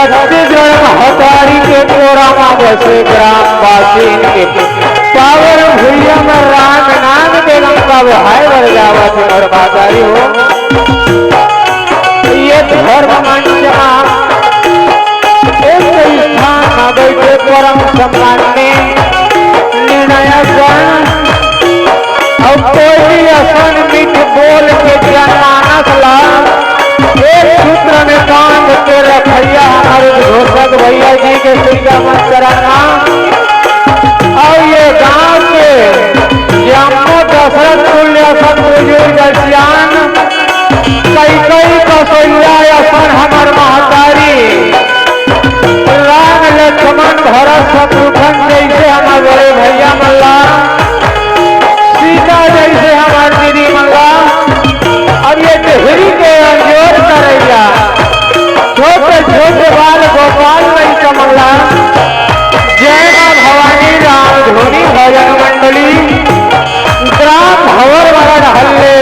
छत्तीसगढ़ महतारी के कोरामा बसे ग्रामवासी के पावर भूया में राम नाम बेगम का भाई बर जावत और महतारी हो ये धर्म मंचमा एक स्थान में बैठे परम सम्मान में निर्णय और कोई असन मिठ बोल के जनमानस ला एक सूत्र में बांध के रखैया हमारे घोषक भैया जी के सिक्का मत कराना और ये गांव के जम्मू दशरथ तुल्य बुजुर्ग ज्ञान कई कसैया असन हमार महतारी राम लक्ष्मण भरत शत्रुघ्न जैसे हमारे बड़े भैया मल्ला सीता जैसे हमारे दीदी मल्ला और ये डेहरी के अंजोर करैया छोटे छोटे बाल गोपाल नहीं कमला जय मां भवानी राम धोनी भजन मंडली ग्राम भवर वाला हल्ले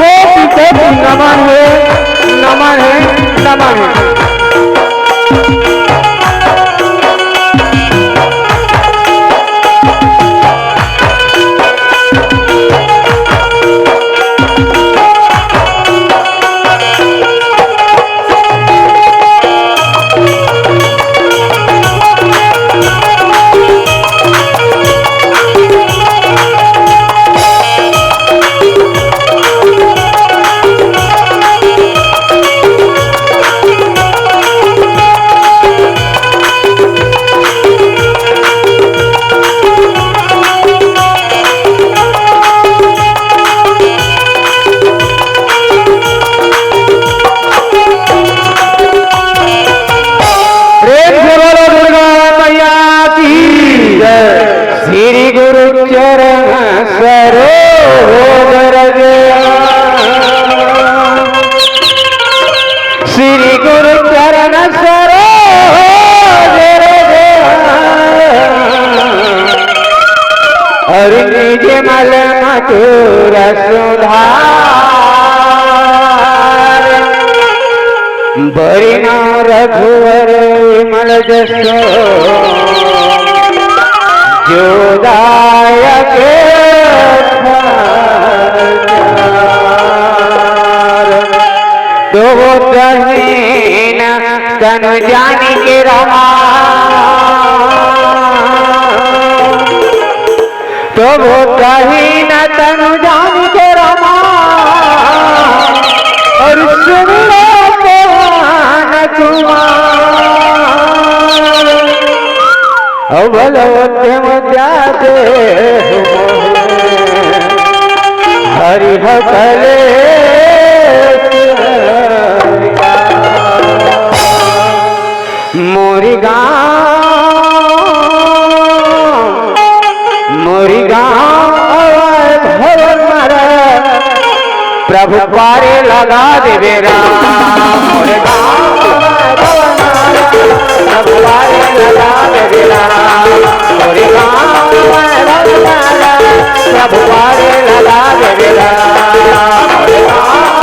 कोटि नमन है नमन है नमन है। बरिना रघुवर विमल जसो जोदायक तो दहीन तनु जानी के रमा तो दहीन तनु जानी के रमा और सुन बलवत्यम जाते हरि हले मोरी गाँव भवन मर प्रभु पारे लगा देवे राम मोरे गाँव प्रभु पारे लगा देवे राम मोरे गाँव प्रभु पारे लगा देवे राम मोरे गाँव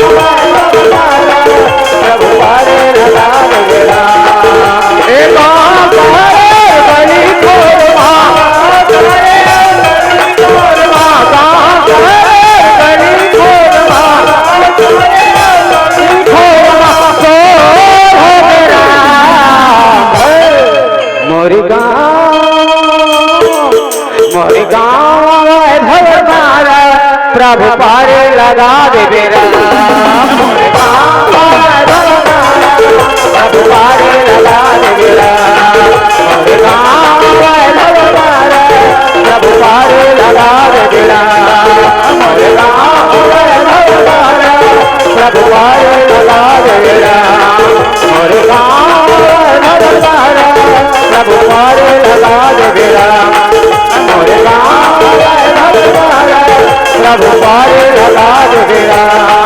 प्रभु पारे लगा देवे राम एक बड़ी कोरमा मोरी गाँव प्रभु पारे लगा देवे राम मोरे गाँव प्रभु पारे लगा देवे राम मोरे गाँव प्रभु पारे लगा देवे राम मोरे गाँव प्रभु पारे लगा देवे राम मोरे गाँव प्रभु पारे लगा देवे राम मोरे गाँव प्रभु पारे लगा देवे राम।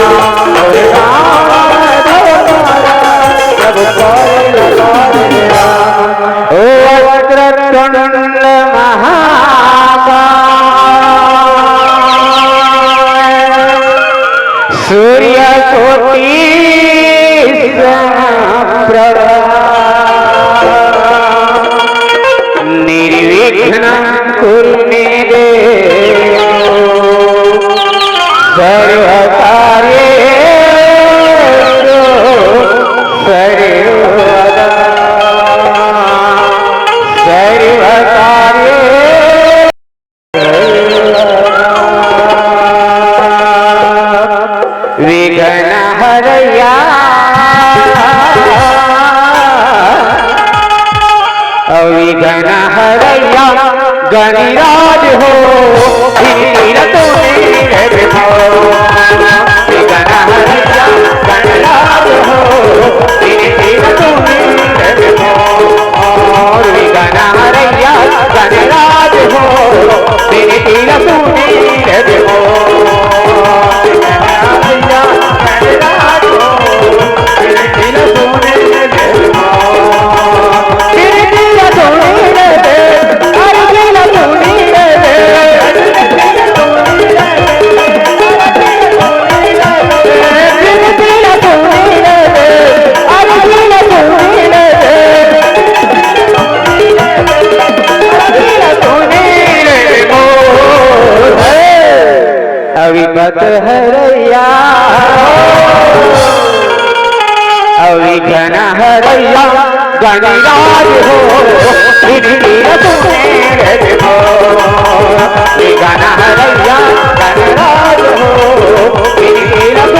अविघन हरैया गणराज हो विघन हरैया गणराज हो और विघन हरैया गणराज हो अविपत हरैया अविघन हरैया गणराज हो विघन हरैया गणराज हो विघन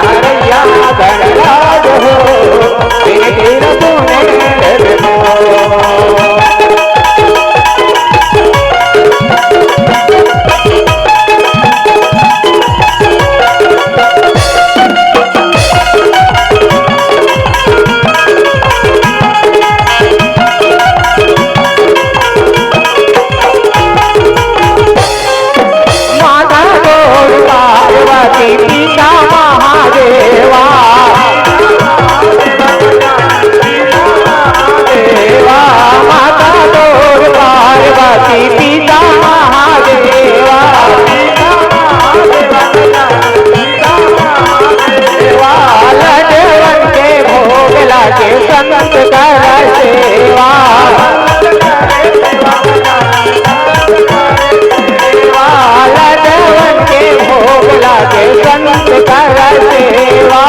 हरैया गणराज हो पिता महादेवा देवा माता दौड़ पार्वती पिता महादेवा लड्डवन के भोग लागे संत कर सेवा लड्डवन के भोग लागे संत कर सेवा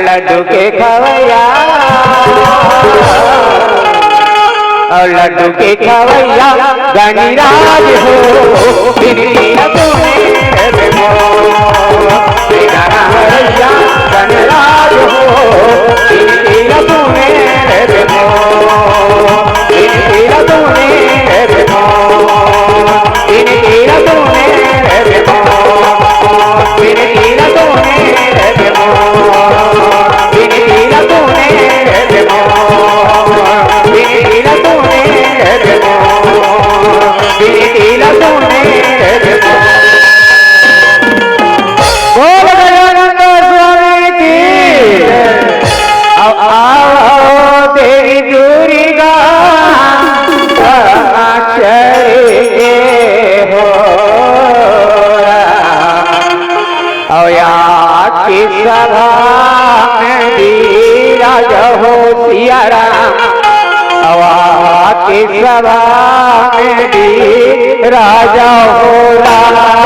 लड्डू के खवैया और लड्डू के खवैया गणराज हो हरैया गणराज हो सभा में विराज हो सिया राम की सभा में विराज हो राम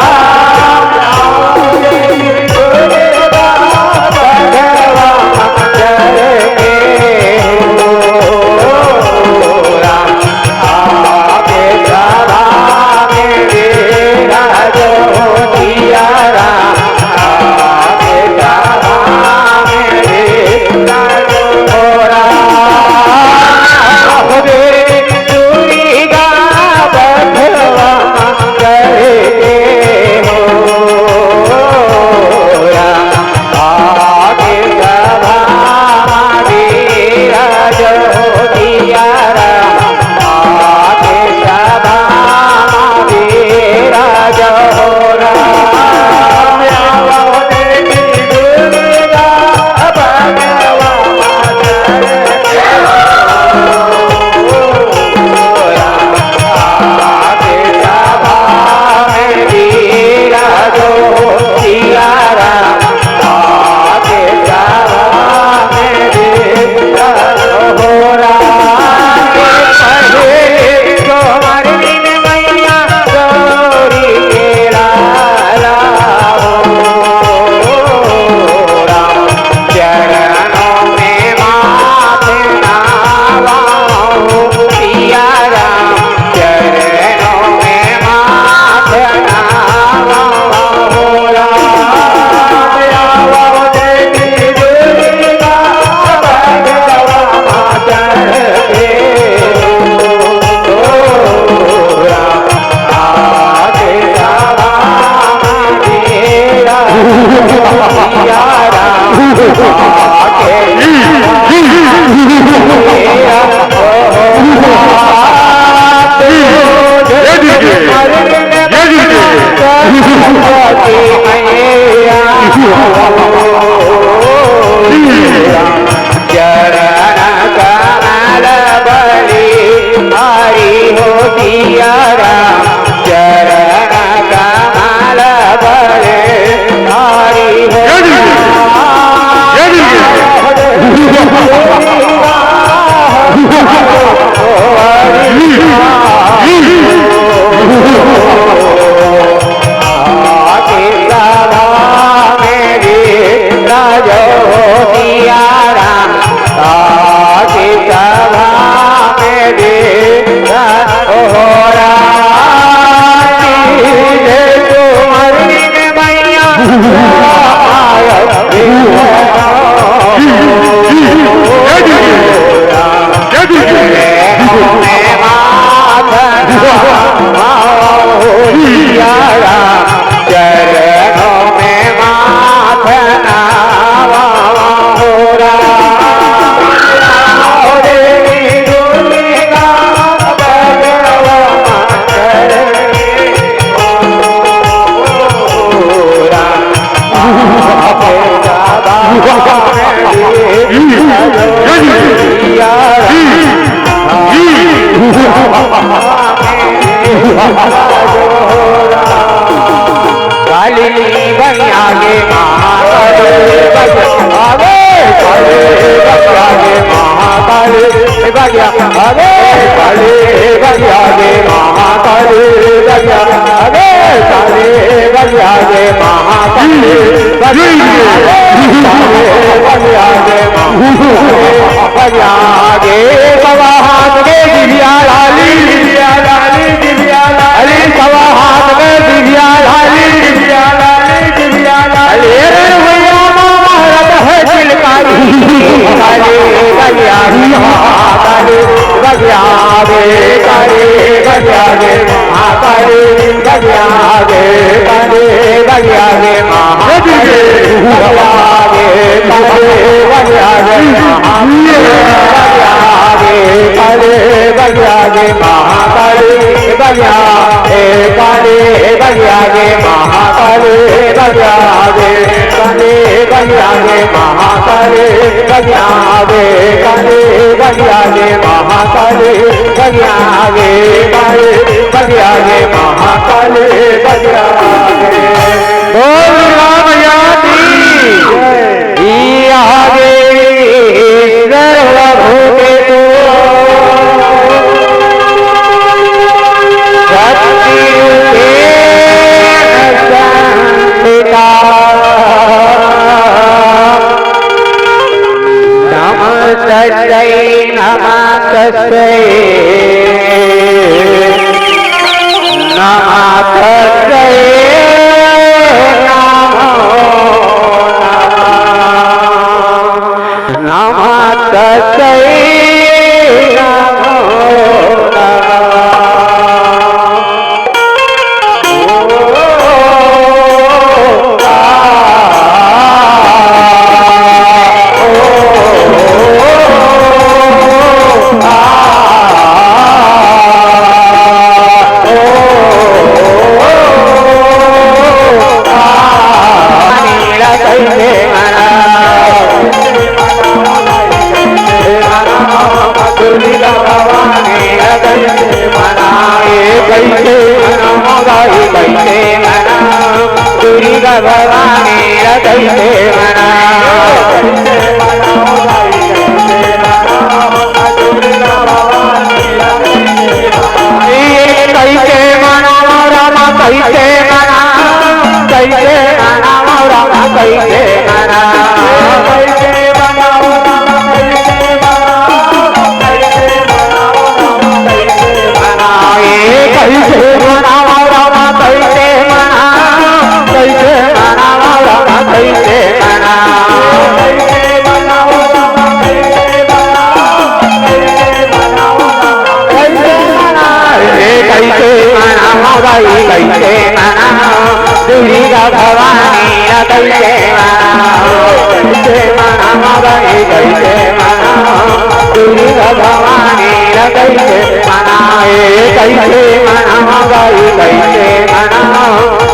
भवानी कैसे मनाए कैसे मनावाई कैसे मना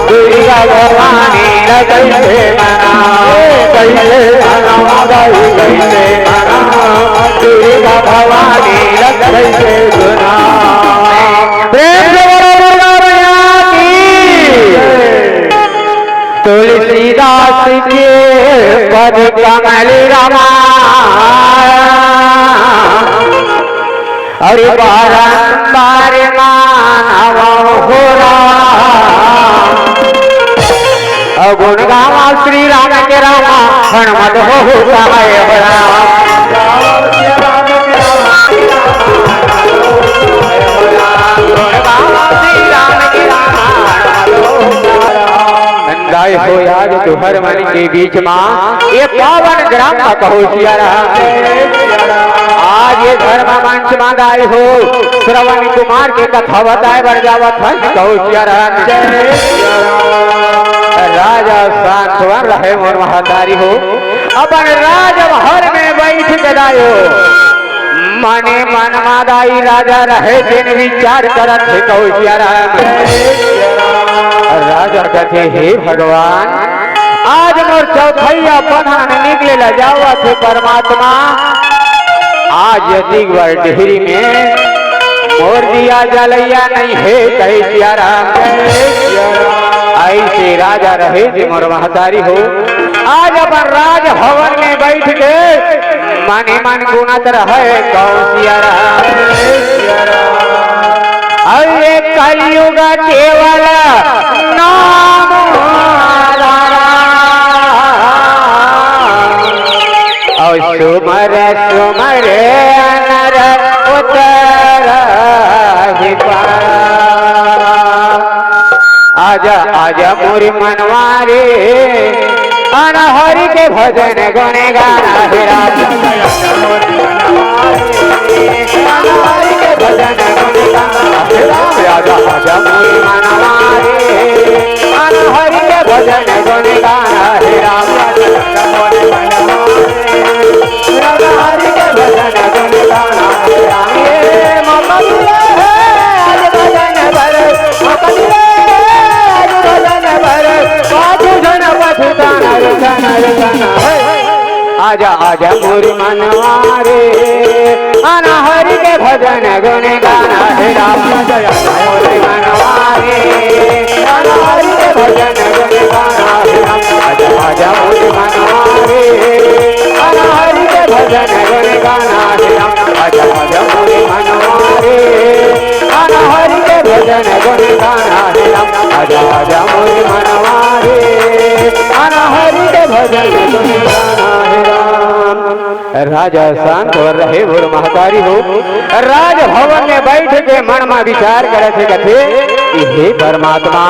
दुर्गा भवानी कैसे मनाए कैसे मनावाई कैसे मना दुर्गा भवानी कैसे सुना प्रेम से बोलो दुर्गा मैया की तुलसीदास के पद कमल रमा और बारंबार मानव हो गुण गावा श्री राम के रामा हनुमत हो गाय हो आज तुहर मन के बीच माँ ये पावन ग्राम का कहो सियारा आज ये धर्म मंच में गाय हो श्रवण कुमार के कथा बताए बढ़ जावत कहो सियारा राजा सांत्वन रहे मोर महतारी हो अपन राजमहल में बैठ के दायो मने मन मादाई राजा रहे दिन विचार करत कहो सियारा राजा कथे हे भगवान आज मोर चौथैया पन्हान निकले ला जावा थे परमात्मा आज यदि डेहरी में मोर दिया जलैया नहीं है कहे सियारा ऐसे राजा रहे थे मोर महतारी हो आज अपन राज भवन में बैठ के मने मन गुणत रहे कहो सियारा अरे कलयुग केवल नाम और सुमर सुमर नर उतर आजा आजा मोरी मनवारे अनहरि के भजन गुने गाना हे राजा अनहरि के भजन गुने गाना हे राजा आजा मोरी मनवारे अनहरि के भजन गुने गाना हे राजा अनहरि के भजन गुने गाना हे राजा मम्मा आज भजन भर आजा आजा मोरी मनवारे अनहरि के भजन गुण गाना हे राम मोरी मनवारे अनहरि के भजन गुण गाना हे राम आजा आजा मोरी मनवारे अनहरि के भजन गुण गाना हे राम आजा आजा मोरी मनवारे अनहरि के भजन गुण गाना हे राम आजा आजा मोरी मनवारे अनहरि के भजन गुण गाना हे राम राजा शांत और रहे भोर महतारी हो राज भवन में बैठ के मन में विचार करे थे कथे हे परमात्मा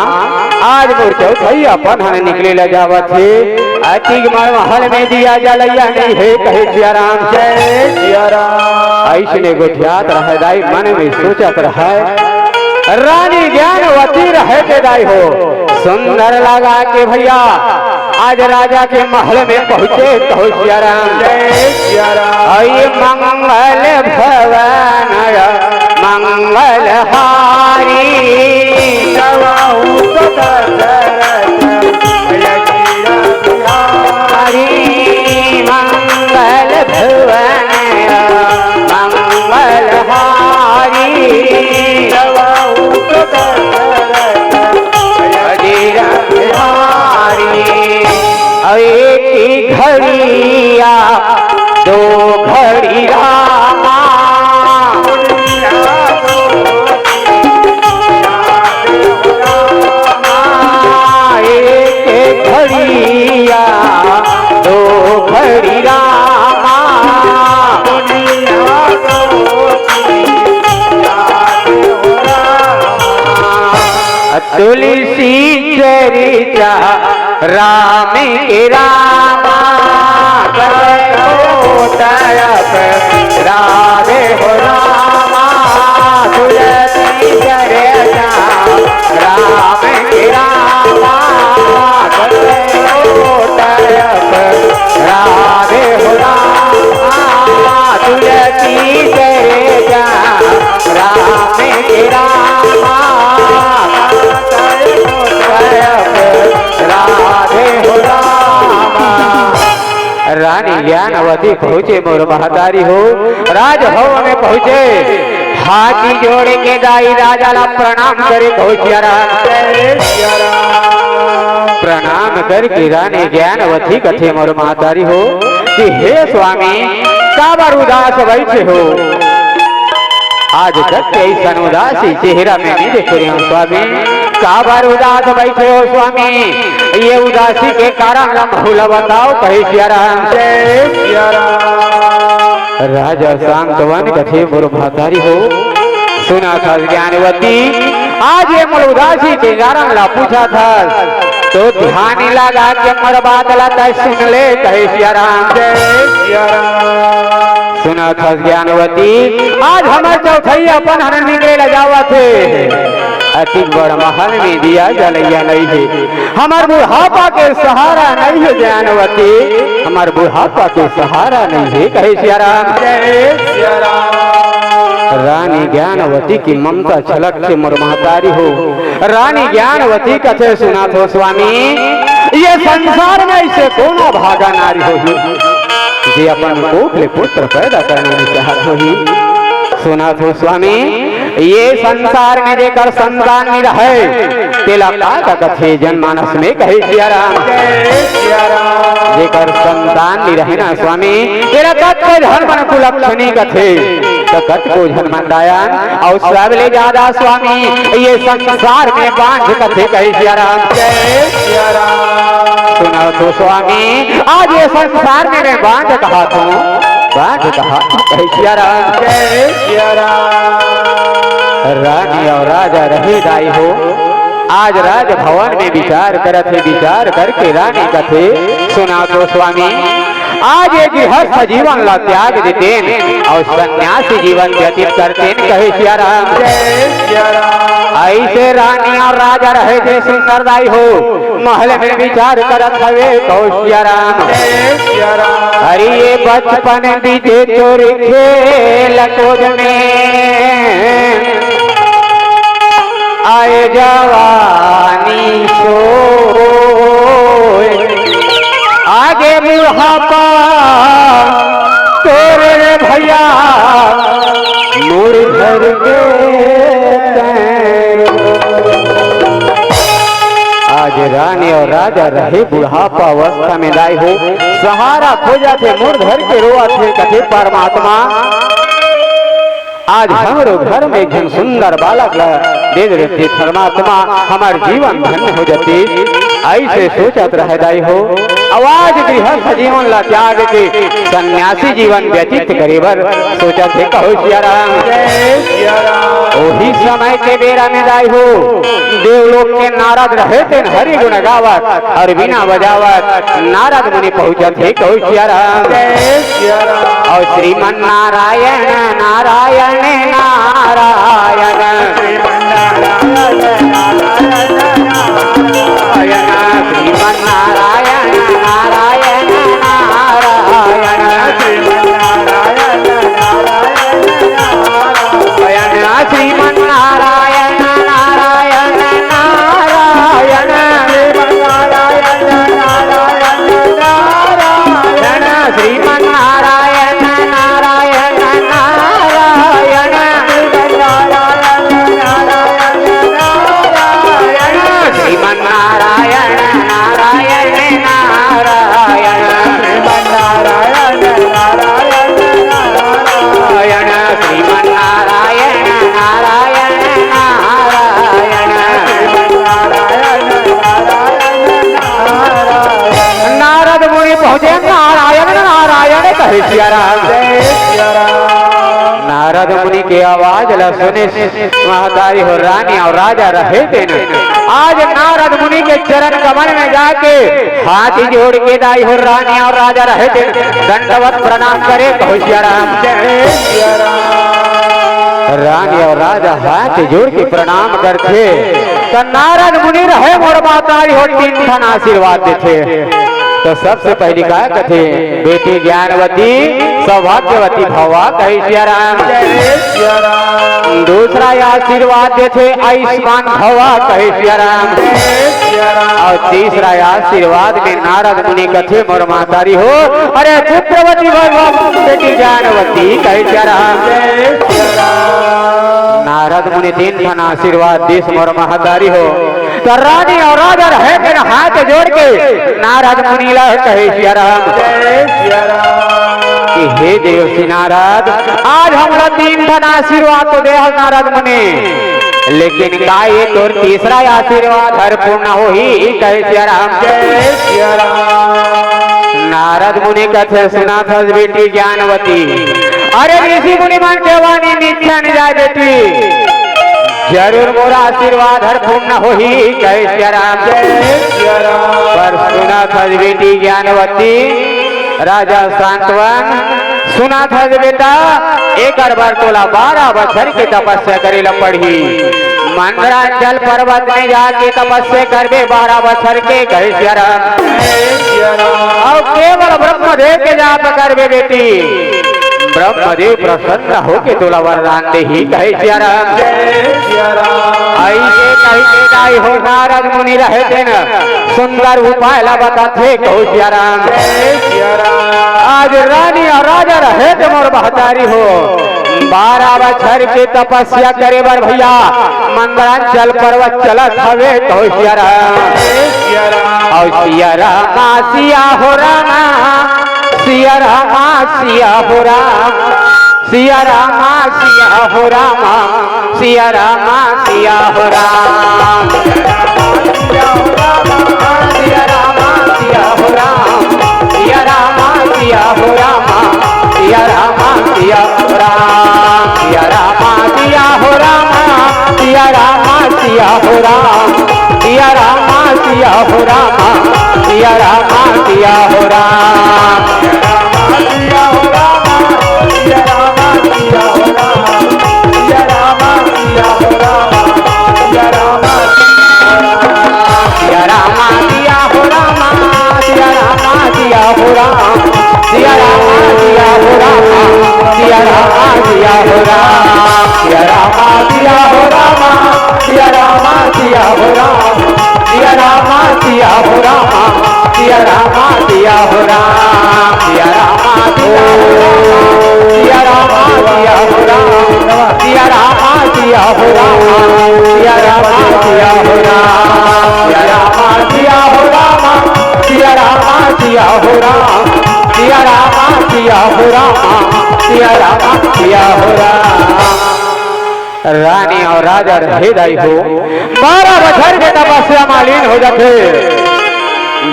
आज मोर चौथैया पन्हान निकले ला जावत थे अति महल में दिया जलैया नहीं है कहे सियाराम जय सियाराम ऐसने गोठियात रहे दाई मन में सोचत रहे रानी ज्ञानवती रहे के दाई हो सुंदर लगा के भैया आज राजा के महल में पहुंचे कहो सियाराम जय सियाराम मंगल भवन मंगल हारी मंगल भवन मंगल हारी एक ही घड़िया दो घड़ी रामा एक घड़िया दो घड़ी रामा तुलसी चरिता राम के रामा तरफ राधे हो रामा तुलसी चरिता राम के रामा तरफ राधे हो रामा तुलसी चरिता ज्ञानवती पहुँचे मोर महतारी हो राजभवन में पहुँचे हाथी जोड़े के दाई राजा ला प्रणाम करे पहुँचिया प्रणाम करके रानी ज्ञानवती कथे मोर महतारी हो कि हे स्वामी काबर उदास बैठे हो आज तक ऐसा उदासी चेहरा में नहीं देख रहे हो स्वामी काबर उदास बैठे हो स्वामी ये उदासी के कारण भूला बताओ कहे सियाराम जय सियाराम राजा शांतवन कथे मोर महतारी हो सुना था ज्ञानवती आज ये मोर उदासी के कारण ला पूछा था तो ध्यान लगा के मोर बात ला सुन ले कहे सियाराम जय सियाराम सुना था ज्ञानवती आज हमारे चौथैया अपन हन निकले जावा थे अति बड़ महल में दिया जलैया नहीं है हमार बुढ़ापा के सहारा नहीं है ज्ञानवती हमार बुढ़ापा के सहारा नहीं है कहे सियाराम जय सियाराम रानी ज्ञानवती की ममता छलक से मोर महतारी हो रानी ज्ञानवती कथे सुना थो स्वामी ये संसार में ऐसे कोना भागा नारी होगी जे अपन कोखले पुत्र पैदा करने में चाहत होगी सुना थो स्वामी ये संसार में जेकर संतान नहीं रहे तेला का कथे जनमानस में कहे सियाराम जेकर संतान नहीं रहे ना स्वामी तेरा कत को धर्म कुलक्षणी कथे तो कत को धर्मदायन और सबले ज्यादा स्वामी ये संसार में बांझ कथे कहे सियाराम जय सियाराम सुना तो स्वामी आज ये संसार में मैं बांझ कहा था बांझ कहा कहे सियाराम जय सियाराम रानी और राजा रहे दाई हो आज राजभवन में विचार करते विचार करके रानी कथे सुना तो स्वामी आज ये गृहस्थ जीवन ला त्याग देते और सन्यासी जीवन व्यतीत करते कहे सियाराम जय सियाराम ऐसे रानी और राजा रहे थे सुंदरदाई हो महल में विचार करत हवे कहो सियाराम जय सियाराम अरे ये बचपन बीते चोर खेल कूद में आए जवानी सो आगे बुढ़ापा तोरे भैया मुरझर के आज रानी और राजा रहे बुढ़ापा अवस्था में दाई हो सहारा खोजा थे मुरझर के रोआ थे कथे परमात्मा आज हमारो घर में एक सुंदर बालक दे देते परमात्मा हमार जीवन धन्य हो जाती ऐसे सोचत रह दाई हो आवाज गृहस्थ जीवन ला त्याग के सन्यासी जीवन व्यतीत करेबर सोचत है कहो सियाराम जय सियाराम ओही समय के बेरा में दाई हो देवलोक के नारद रहे थे हरि गुण गावत और बिना बजावत नारद मुनि पहुंचत है कहो सियाराम जय सियाराम और श्रीमन नारायण नारायण नारायण श्रीमन नारायण नारायण श्रीमन नारायण नारायण नारायण श्रीमन नारायण नारायण श्रीमन नारायण नारायण नारायण श्रीमन नारायण नारायण नारायण श्रीमन नारायण नारायण नारायण श्रीमन नारायण नारायण नारायण श्रीमन नारायण नारायण नारायण श्रीमन नारायण नारायण नारायण श्रीमन नारायण नारायण नारद मुनि पहुंचे नारायण नारायण कहे सियाराम जय सियाराम नारद मुनि की आवाज ला सुने महतारी हो रानी और राजा रहे थे आज नारद मुनि के चरण कमल में जाके हाथी जोड़ के दाई हो रानी और राजा रहे थे दंडवत प्रणाम करे कहो सियाराम जय सियाराम रानी और राजा हाथ जोड़ के प्रणाम करते तो नारद मुनि रहे मोर महतारी हो तीन ठन आशीर्वाद देते तो सबसे पहली क्या कथे बेटी ज्ञानवती सौभाग्यवती भवा कहे सियाराम जय सियाराम दूसरा आशीर्वाद देते आयुष्मान भवा कहे सियाराम जय सियाराम और तीसरा आशीर्वाद में नारद मुनि कथे मोर मातारी हो। अरे पुत्रवती बेटी जानवती कहे राम। नारद मुनि तीन धन आशीर्वाद देश मोर महतारी हो। तो रानी और राजा रहे फिर हाथ जोड़ के नारद मुनि कहे राम कि हे देव श्री नारद, आज हमारा तीन धन आशीर्वाद तो दे नारद मुनि, लेकिन का ये तोर तीसरा आशीर्वाद हर पूर्ण हो ही कहे राम। नारद मुनि कथे सुना था बेटी ज्ञानवती। अरे ऋषि मुनि मान के वाणी नीचा न जाए बेटी, जरूर मोरा आशीर्वाद हर पूर्ण हो ही कहे राम। पर सुना था बेटी ज्ञानवती राजा सांतवन, सुना था बेटा एक बार तोला 12 बछर की तपस्या करे ला पड़ी। मंदराचल पर्वत में जाके तपस्या करबे 12 बछर के कहे राम। और केवल ब्रह्मदेव के जाप करबे बेटी, ब्रह्मदेव प्रसन्न हो के तोला वरदान दे ही कहे राम। ऐसे कहे दाई हो नारद मुनि रहते न सुंदर उपाय ला बताते कहो राम। आज रानी और राजा रहे थे मोर महतारी हो। 12 बछर के तपस्या करे बर भैया मंदराचल पर्वत चलत हवे कहो राम। और सिया रामा सिया हो रामा, सिया रामा सिया हो राम, सिया रामा सिया हो रामा, सिया रामा सिया हो राम, सिया रामा सिया हो राम, सिया रामा सिया हो रामा, सिया रामा सिया हो राम, सिया रामा सिया हो रामा, सिया रामा सिया हो राम, सिया रामा सिया हो रामा, सिया रामा सिया हो राम, सिया हो रामा, सिया रामा सिया हो रामा, सिया रामा सिया हो रामा, सिया रामा सिया रामा सिया हो रामा, सिया रामा सिया हो राम, सिया रामा सिया हो रामा, सिया रामा सिया हो राम, सिया रामा सिया हो रामा, सिया रामा सिया हो राम, सिया रामा सिया हो रामा, सिया रामा सिया हो राम, सिया रामा सिया हो राम, सिया रामा सिया हो राम, सिया रामा सिया हो राम, सिया रामा सिया हो राम, सिया रामा सिया हो राम, सिया रामा सिया हो राम, सिया रामा सिया हो राम, सिया रामा सिया हो राम। रानी और राजा रहे दाई हो 12 बछर के तपस्या मालीन हो जाते।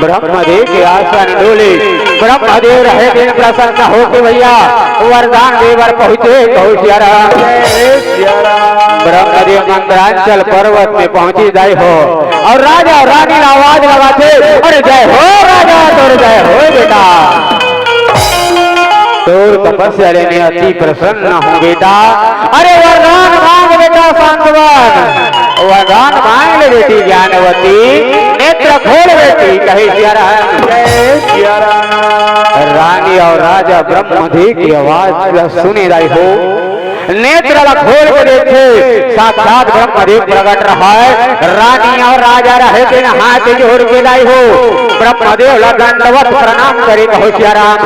ब्रह्मदेव के आसन डोले, ब्रह्मदेव रहे दिन प्रसन्न हो के भैया वरदान देवर पहुंचे कहो राम। ब्रह्मदेव मंदराचल पर्वत में पहुंची जाए हो और राजा और रानी आवाज लगाते, अरे जय हो राजा तोर जय हो बेटा, तोर तपस्या लेने अति प्रसन्न हूँ बेटा। अरे वरदान मांग बेटा सांतवन, वरदान मांग ले बेटी ज्ञानवती, नेत्र खोल बेटी कहे रानी और राजा ब्रह्मदेव की आवाज सुने रही हो। नेत्र खोल के देखे साक्षात ब्रह्मदेव प्रकट रहा है। रानी और राजा रहे दिन हाथ जोड़ के लाई हो, ब्रह्मदेव दंडवत प्रणाम करे कहो राम।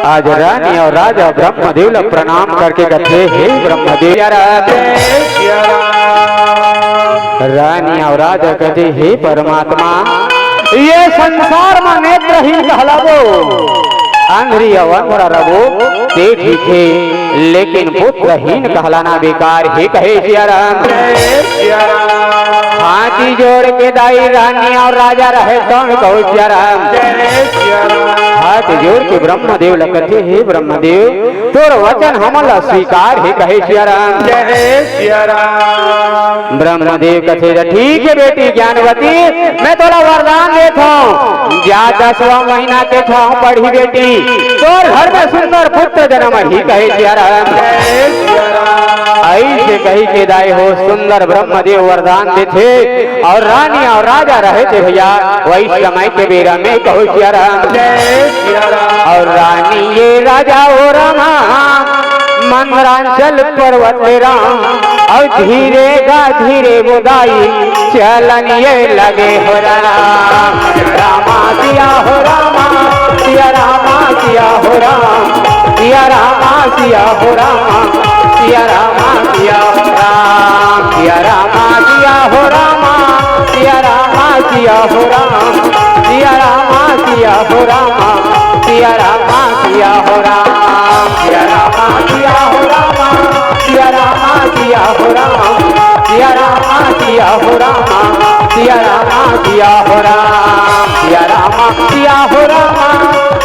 आज रानी और राजा ब्रह्मदेव प्रणाम करके कहते हे ब्रह्मदेव। रानी और राजा कहते हे परमात्मा, ये संसार में नेत्रहीन कहलावो, अंधरी अवंधरा रवो ते ठीक है, लेकिन पुत्रहीन कहलाना बेकार है कहे राम। हाथी जोड़ के दाई रानी और राजा रहे तो कहो राम। हाथ जोड़ के ब्रह्मदेव लगते हे ब्रह्मदेव, तोर वचन हमला स्वीकार है कहे राम। ब्रह्मदेव कथे ठीक है बेटी ज्ञानवती, मैं तोला वरदान देता हूँ, जा 10वां महीना के था पढ़ी बेटी, तोर घर में सुंदर पुत्र जन्म ही कहे राम। ऐसे कही के दाई हो सुंदर ब्रह्मदेव वरदान देते और रानी और राजा रहे थे भैया वही समय के बेरा में कहो राम। और रानी ये राजा हो रामा, मंदराचल पर्वत राम, और धीरे गा धीरे बुदाई चलन ये लगे हो राम रामा सिया हो रामा सिया रामा सिया हो राम सिया रामा सिया हो रामा सिया रामा सिया हो राम सिया रामा सिया हो रामा सिया रामा सिया हो राम सिया रामा सिया हो रामा सिया रामा सिया हो राम सिया रामा सिया हो रामा सिया रामा सिया हो राम सिया रामा सिया हो रामा सिया रामा सिया हो राम सिया रामा सिया हो रामा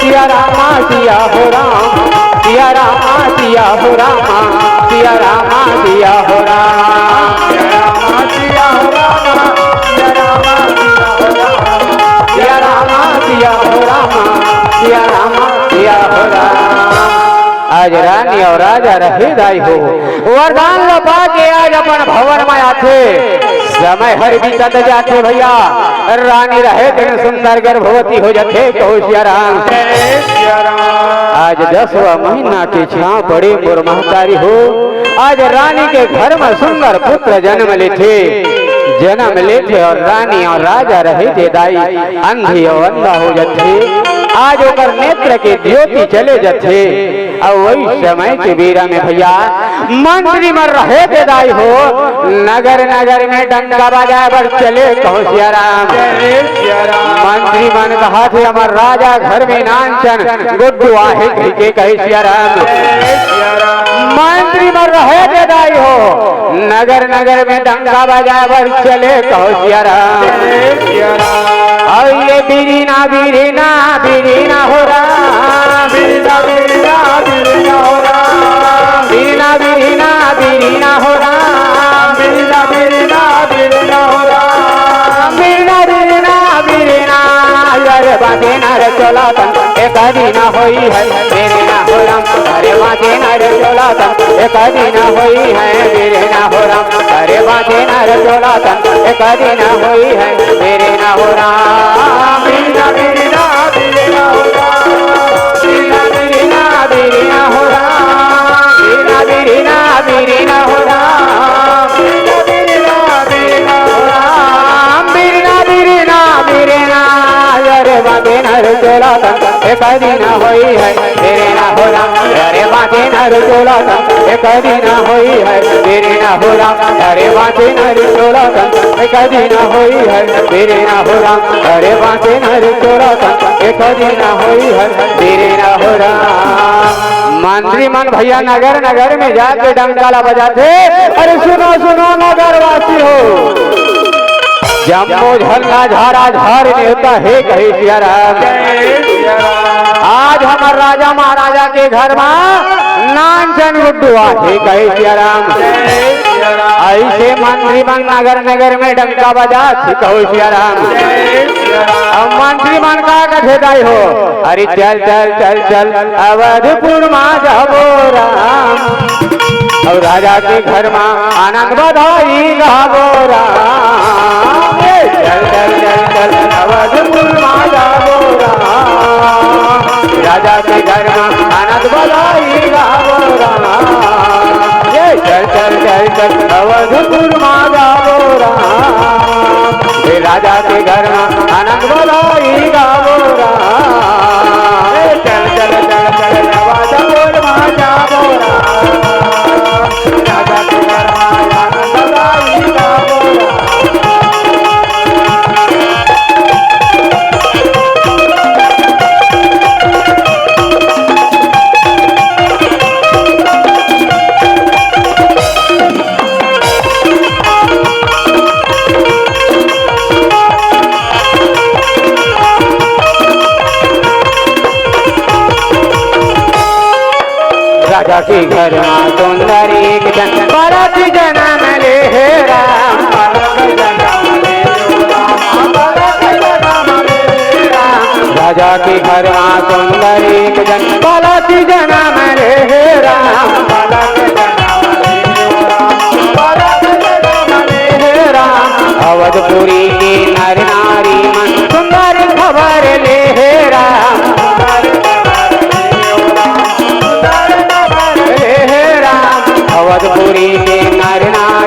सिया रामा सिया हो राम सिया रामा सिया हो रामा सिया रामा सिया हो राम सिया रामा सिया हो रामा सिया रामा सिया हो राम सिया रामा सिया हो रामा सिया रामा सिया हो राम। आज रानी और राजा रहे दाई हो वरदान लपा के आज अपन भवन में आते समय हर बीतत जाते भैया रानी रहे दिन सुंदर गर्भवती हो जाते कौशियाराम आज 10वां महीना की छाव पड़े मोर महतारी हो आज रानी के घर में सुंदर पुत्र जन्म लेते और रानी और राजा रहे थे दाई अंधी और अंधा हो जाते आज ओकर नेत्र के ज्योति चले जाते और वही समय के बीरा में भैया मंत्री मर रहे थे दाई हो नगर नगर में डंका बजाए पर चले कौशियाराम मंत्री मन कहा थे अमर राजा घर में नानचन गुड्डू आहे के कहियाराम मंत्री मर रहे थे दाई हो नगर नगर में डंका बजाए पर चले कौशियाराम और ये बीरीना बीरीना बीरीना हो राम बीरीना बीरीना बीरीना हो राम बीरीना बीरीना बीरीना हो राम बीरीना बीरीना बीरीना हो राम बीरीना बीरीना बीरीना अरे बाते नर चला तन एक दिन होई है मेरे ना हो राम अरे बाते नर चला तन एक दिन होई है मेरे ना हो राम अरे बाते नर चला तन एक दिन होई है मेरे ना हो राम बीरीना बीरीना बीरीना हो राम बीरीना बीरीना बीरीना हो राम बीरीना बीरीना बीरीना हो राम बीरीना बीरीना बीरीना हो राम बीरीना बीरीना बीरीना अरे बाते नर चला तन एक दिन होई है तेरे ना हो राम अरे बाते नर चला तन एक दिन होई है तेरे ना हो राम अरे बाते नर चला तन एक दिन होई है तेरे ना हो राम अरे बाते नर चला तन एक दिन होई है तेरे ना हो राम। मंत्री मन भैया नगर नगर में जाके डंकाला बजाते अरे सुनो सुनो नगर वासी हो जम्बो झल्ला झारा झार नेता है कहियाराम आज हमार राजा महाराजा के घर में नानचन गुड्डू आहे कहियाराम ऐसे मंत्री मन नगर नगर में डंका बजा कहियाराम अब मंत्री मन का कथे दाई हो अरे चल चल चल चल अवधपुर में जाबो राम और राजा के घर में आनंद बधाई गाबो राम चल चल चल चल अवधपुर में जाबो राम राजा के घर में आनंद बधाई गाबो राम चल चल चल चल अवधपुर में जाबो राम राजा के घर में आनंद बधाई गाबो राम चल चल चल चल अवधपुर में जाबो राम राजा के घर में आनंद बधाई गाबो राजा के घर में सुंदर एक जन बारात जन्म ले राम राजा के घर में सुंदर एक जन बारात जन्म ले राम अवधपुरी के नर नारी मन सुंदर खबर ले राम अवधपुरी के नर नारी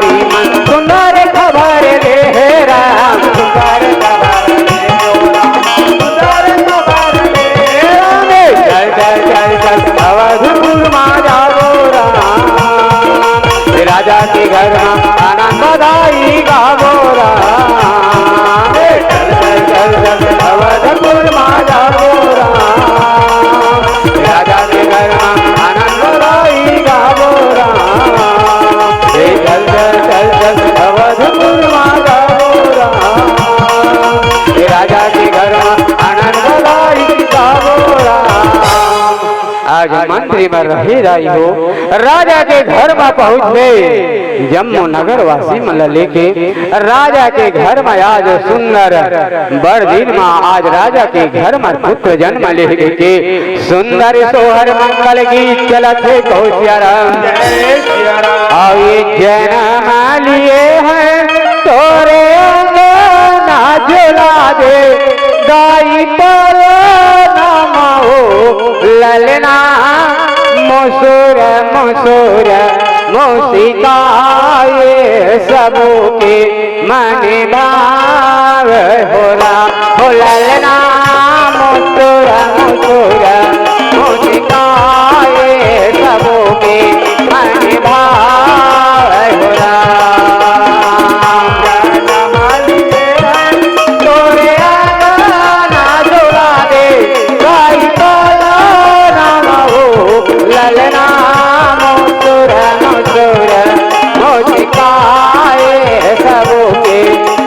आज मंत्री में रही रही हो राजा के घर में पहुँचे जम्मू नगर वासी मन लेके राजा के घर में आज सुंदर बड़ दिन में आज राजा के घर में पुत्र जन्म लेके के सुंदर सोहर मंगल गीत चलत है कौशियाराम और ये जन्म लिए हैं तोरे ना झुला दे दाई पर ललना मसूर मसूर मुसिकाए सबू के मन भाव होला हो ललना मसूर मसूर मुसिकाए सबू के मन भाव होला ललना मसूर मसूर मुसिकाए सबू के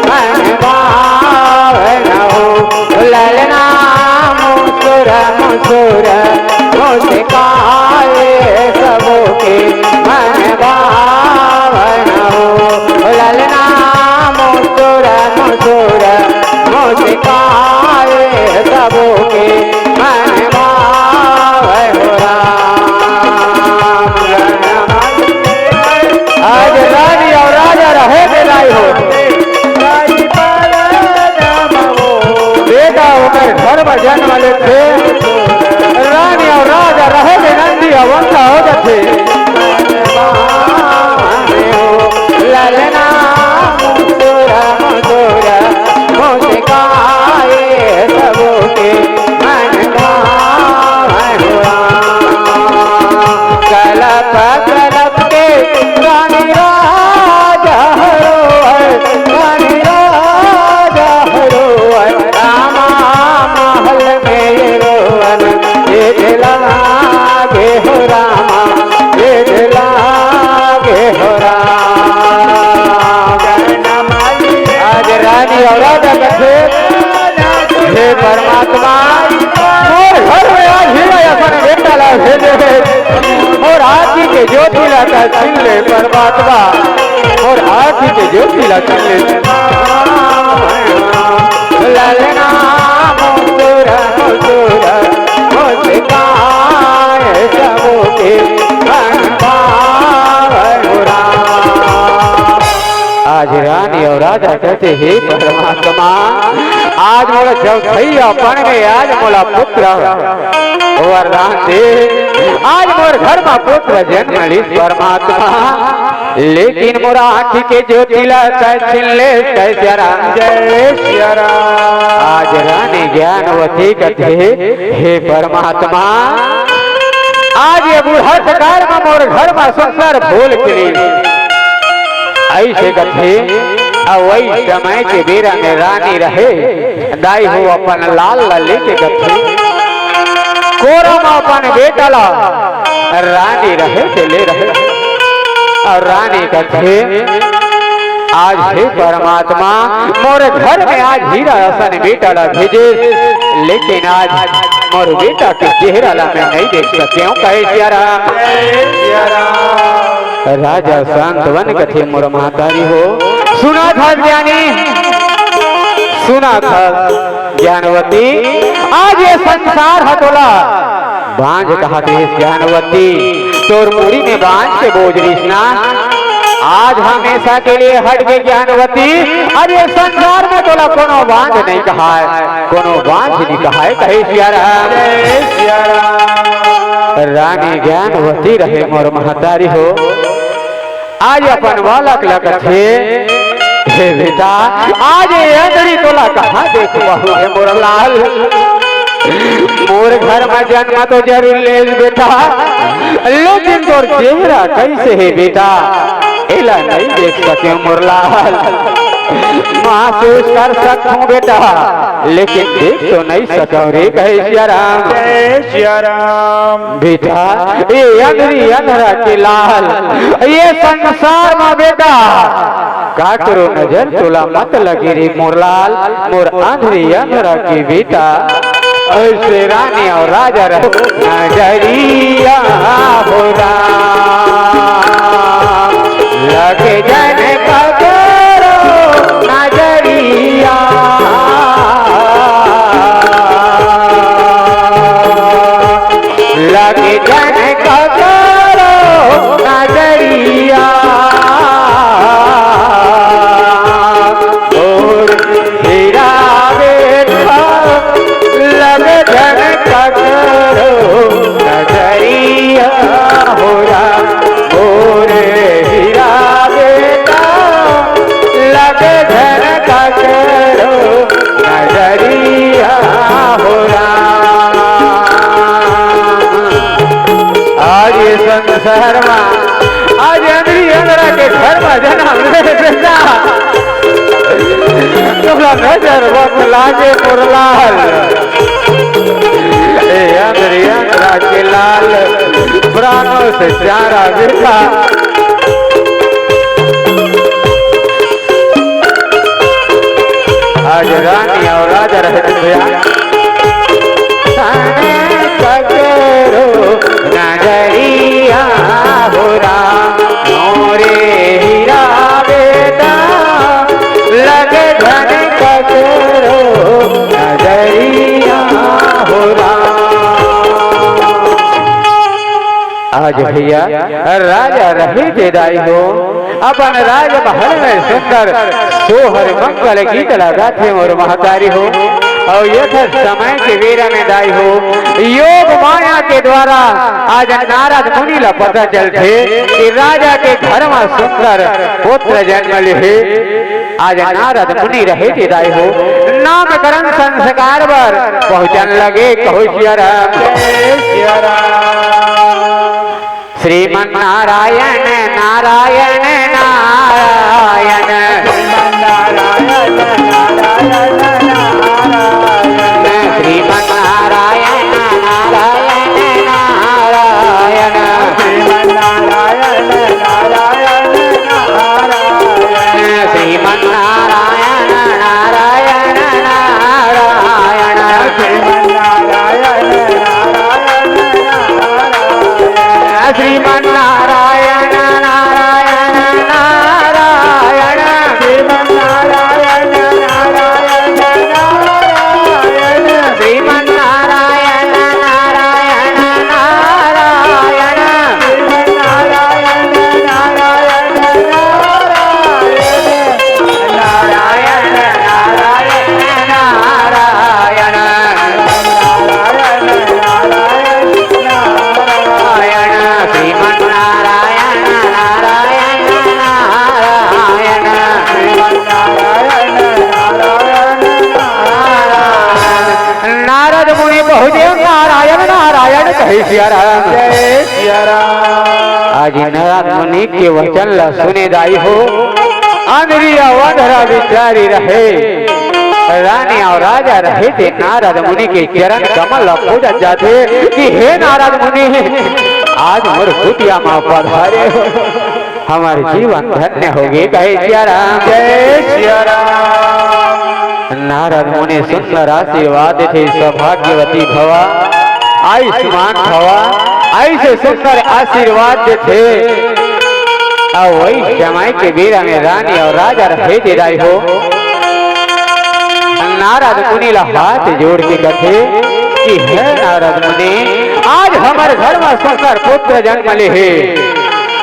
मन भावन हो ललना मसूर मसूर मुसिकाए सबू के मन भावन हो ललना मसूर मसूर मुसिकाए सबू के मन भावन हो आज रानी और राजा रहे बेलाई हो बेटा होकर घर में जन्म लेते रानी और राजा रहे नंदी अवस्था हो जाते ललना मसूर मसूर मुसिकाए सबू के मन भावन कलप कलप के रानी राजा हरोवर रामा महल में रोवन लागे हो रामा लागे हो राम आज रानी और राजा कथे हे परमात्मा और घर में आज हीरा अपन बेटा ला भेजे और हाथी के ज्योति लाता छीन ले परमात्मा और हाथी के ज्योति लाता ललना मसूर मसूर मुसिकाए सबू के मन भावन हो आज रानी और राजा कहते हे परमात्मा आज मोला चौथैया पड़ गए आज मोला पुत्र वरदान दे आज मोर घर में पुत्र जन्म ली परमात्मा लेकिन मोरा आँखी के ज्योति छीन ले जय राम जय श्री राम आज रानी ज्ञानवती कहते हे परमात्मा आज ये बुढ़ा कार में मोर घर में सुंदर फूल खिली ऐसे कथे वही समय के बेरा में रानी रहे दाई हो अपन लाल लेके कथे कोरा में अपन बेटा ला रानी रहे से ले रहे और रानी कथे आज हे परमात्मा मोर घर में आज हीरा असन बेटा ला भेजे लेकिन आज मोर बेटा के चेहरा ला मैं नहीं देख सके हूँ कहे सिया राम राजा शांतवन कथे मोर महतारी हो सुना था ज्ञानी सुना था ज्ञानवती आज ये संसार हटोला बांझ कहा थे ज्ञानवती तोर मुड़ी में बांझ के बोझ रिसना आज हमेशा के लिए हट गए ज्ञानवती अरे संसार में तोला कोनो बांझ नहीं कहा है कोनो बांझ नहीं कहा है कहे सिया राम रानी ज्ञानवती रहे मोर महतारी हो आज अपन बालक लगथे हे बेटा आज अंदरी तोला कहाँ देख बहु है मोर लाल मोर घर में जन्म तो जरूर ले बेटा लेकिन तोर चेहरा कैसे है बेटा एला नहीं देख सके मोर लाल महसूस कर सकूं बेटा लेकिन देख तो नहीं सको रे कहे सिया राम बेटा ये अंधरी अंधरा के लाल ये संसार में बेटा का करो नजर तोला मत लगी रे मोर लाल मोर अंधरी अंधरा की बेटा ऐसे रानी और राजा रहो नजरिया हो लगे जन करो नजरिया लगे जन करो नजरिया और हीरा बेटा लगे जन करो नजरिया हो और हीरा बेटा लगे जन करो नजरिया हो आज ये संसार में आज अंदरा के घर में जन्म ले बेटा तुमला नजर वक्त लागे मुरलाल अंदरा के लाल प्राणों से प्यारा बेटा आज रानी और राजा रहते भैया नजरिया हो मोरे हीरा बेटा लगे धन करो नजरिया हो आज भैया राजा रही दाई हो अपन राज महल में सुंदर सोहर मंगल गीत लगाते और महतारी हो और यथ समय के वीरा में दाई हो योग माया के द्वारा आज नारद मुनि ला पता चलते कि राजा के घर में सुंदर पुत्र जन्म ले आज नारद मुनि रहे थे दाई हो नामकरण संस्कार पर पहुंचन लगे कहो श्रीमन नारायण नारायण नारायण नारायण श्रीमन नारायण नारायण नारायण श्रीमन नारायण नारायण नारायण श्रीमन नारायण नारायण नारायण श्रीमन नारायण नारायण श्रीमन नारायण नारायण नारायण श्रीमन नारायण नारायण नारायण श्रीमन नारायण नारायण नारायण श्रीमन नारायण नारायण नारायण नारायण नारायण श्रीमन नारायण नारायण नारायण श्रीमन नारायण नारायण नारद मुनि बहुदेव नारायण नारायण कहे सिया राम जय सिया राम आज नारद मुनि के वचन ला सुने दाई हो अंधरिया वंधरा विचारी रहे रानी और राजा रहे थे नारद मुनि के चरण कमल पूजा जाते कि हे नारद मुनि आज मोर कुटिया माँ पधारे हो हमारे जीवन धन्य होगी कहे सिया राम जय सिया राम नारद मुनि सुंदर आशीर्वाद थे सौभाग्यवती भवा आयुष्मान भवा ऐसे सुंदर आशीर्वाद थे वही समय के बीरा में रानी और राजा रहे थे दाई हो नारद मुनि ला हाथ जोड़ के कथे कि हे नारद मुनि आज हमारे घर में सुंदर पुत्र जन्म ले है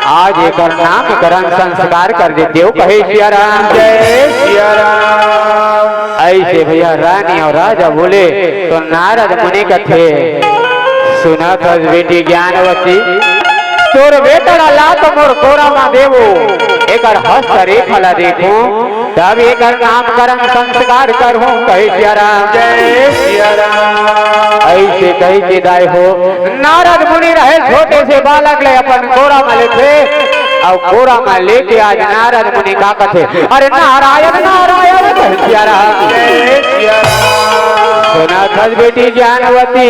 आज एक नामकरण संस्कार कर देते हो कहे सिया राम जय सिया राम ऐसे भैया रानी और राजा बोले तो नारद मुनि कथे सुना था बेटी ज्ञानवती तोर बेटा ला तो मोर कोरा मा देवो एकर हस्त रेखा ला देखो तब एकर नामकरण संस्कार करहूं कहे सिया राम जय सिया राम ऐसे कही के दाई हो नारद मुनि रहे छोटे से बालक ले अपन कोरा मा लेते और कोरा मा लेके आज नारद मुनि का कथे अरे नारायण नारायण कहे सिया राम जय सिया राम सुना था बेटी ज्ञानवती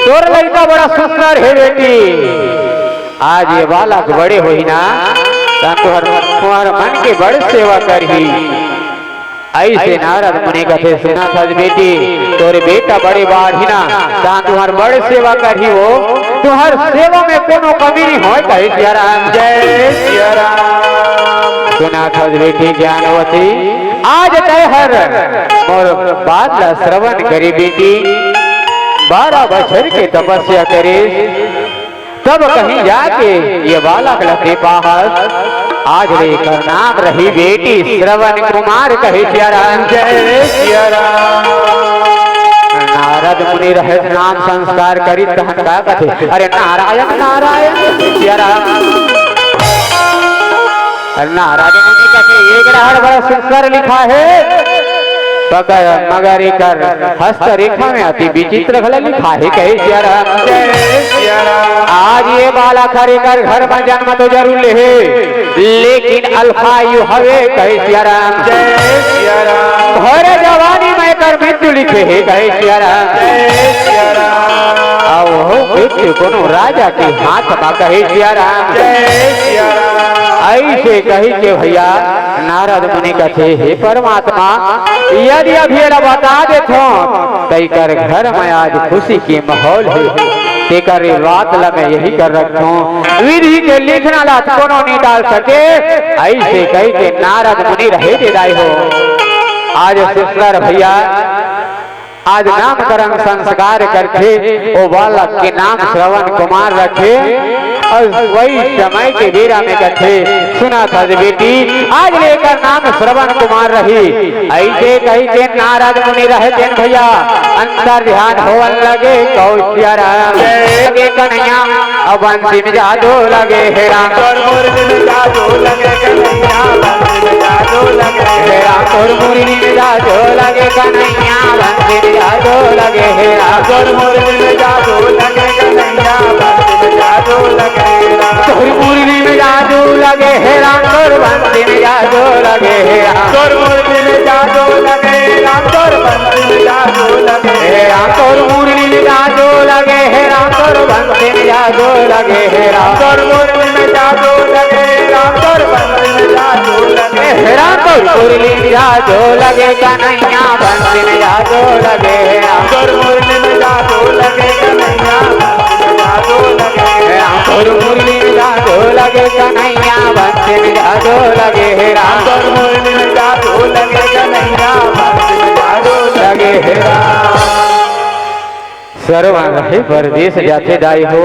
तोर लड़का बड़ा सुंदर है बेटी आज ये बालक बड़े हुई ना तुम्हार मन के बड़ सेवा करही ऐसे नारद मुनि कथे सुना था बेटी तोरे बेटा बड़े बाढ़िना ता तुम्हार बड़े सेवा करी हो तुम्हार सेवा में कोनो कमी नहीं हो कहे सिया राम जय सिया राम। सुना था बेटी ज्ञानवती आज तय हर मोर बात ला श्रवण करी बेटी 12 बछर के तपस्या करे तब कहीं जाके ये बालक लगे पास आज लेकर नाम रही बेटी श्रवण कुमार कहे सिया राम जय सिया राम। नारद मुनि रहे नाम संस्कार करी तहन का कथे अरे नारायण नारायण सिया राम। नारद मुनि कथे एक राहड़ बड़ा सुंदर लिखा है मगर एक हस्त रेखा में अति विचित्र भला लिखा है कहे सिया राम जय सिया राम। आज ये बाला खरे कर घर में जन्म तो जरूर ले लेकिन अल्फायु हवे कहे सिया राम जय सिया राम। घर जवानी में कर मृत्यु लिखे है कहे सिया राम जय सिया राम। आओ मृत्यु कोनो राजा के हाथ में कहे सिया राम जय सिया राम। ऐसे कही के भैया नारद मुनि कथे हे परमात्मा यदि अभी बता देते तई कर घर में आज खुशी के माहौल है तेकर बात ला मैं यही कर रखूं विधि के लिखना ला कोनो नहीं डाल सके ऐसे कही के नारद मुनि रहे दिदाई हो। आज सुंदर भैया आज नामकरण संस्कार करके वो बालक के नाम श्रवण कुमार रखे और वही समय के बेरा में कथे सुना था बेटी आज लेकर नाम श्रवण कुमार रही ऐसे कही के नारद मुनि रहते भैया अंतर ध्यान होवन लगे कौशिया राम लगे कन्हैया अब बंसी में जादू लगे हे राम तोर मुरली में जादू लगे कन्हैया बंसी में जादू लगे हे राम तोर मुरली में जादू लगे कन्हैया बंसी में जादू लगे हे राम तोर मुरली में जादू लगे कन्हैया बंसी में जादू लगे तोर मुरली में जादू लगे हे राम तोर बंसी में जादू लगे हे राम तोर मुरली में जादू लगे राम तोर बंसी में जादू लगे हे राम तोर मुरली में जादू लगे हे राम तोर बंसी में जादू लगे हे राम तोर मुरली में जादू लगे राम तोर बंसी में जादू लगे हे राम तोर मुरली में जादू लगे कन्हैया बंसी में जादू लगे हे राम तोर मुरली में जादू लगे कन्हैया बंसी में जादू लगे हे राम तोर मुरली में जादू लगे कन्हैया बंसी में जादू लगे हे राम तोर मुरली में जादू लगे कन्हैया बंसी में जादू लगे हे राम। श्रवण रहे परदेश जाते दाई हो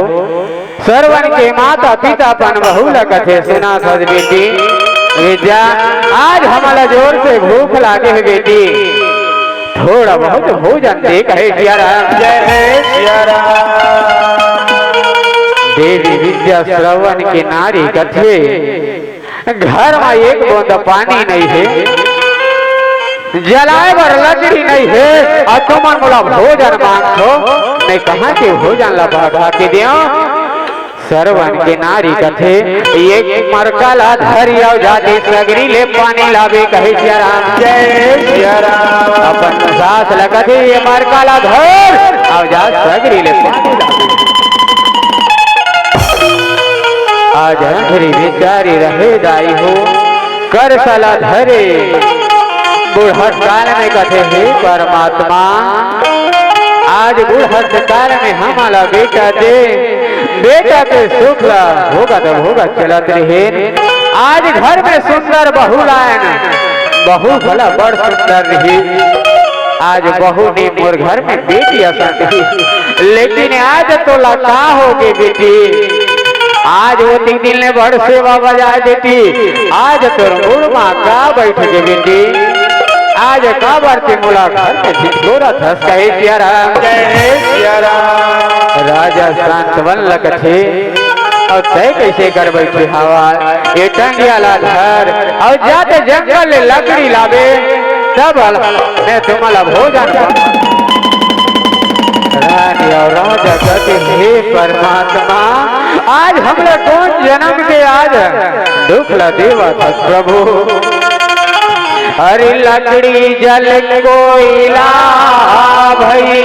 श्रवण के माता पिता पन बहु कथे सुना सज बेटी विद्या आज हमारा जोर से भूख लागे है बेटी थोड़ा बहुत भोजन दे कहे सिया राम जय सिया राम। देवी विद्या श्रवण के नारी कथे घर में एक बूंद पानी नहीं है जलाए बर लकड़ी नहीं है और तुमन बोला भोजन मांगो नहीं कहा के भोजन ला बढ़ा के दियो। श्रवण के नारी कथे एक मरकला धरी और जाति सगरी ले पानी लावे कहे सिया राम जय सिया राम। अपन सास लगथे ये मरकला धर और जा सगरी ले पानी लावे आज अंधरी बेचारी रहे दाई हो कर सला धरे बुढ़हट काल में कथे हे परमात्मा आज बुढ़हट काल में हमारा बेटा दे बेटा के सुख ला होगा तो होगा चलत रहे आज घर में सुंदर बहू लायन बहू भला बड़ सुंदर रही आज बहू ने मोर घर में बेटी असन रही लेकिन आज तो लगा होगी बेटी आज वो 3 दिन ने बड़ सेवा बजा देती आज तोर मुर्मा का बैठ के बेटी आज का बढ़ती मुलाकात में भिगोरा था कहे सिया राम जय सिया राम। राजा शांत वन लकथे और तय कैसे कर बैठे हवा ये टंगिया ला धर और जाते जंगल ले लकड़ी लावे तब मैं तुम्हारा भोजन रानी और राजा कहते हे परमात्मा आज हमने कौन जन्म के आज दुख ला देवा था प्रभु हरि लकड़ी जल कोयला भई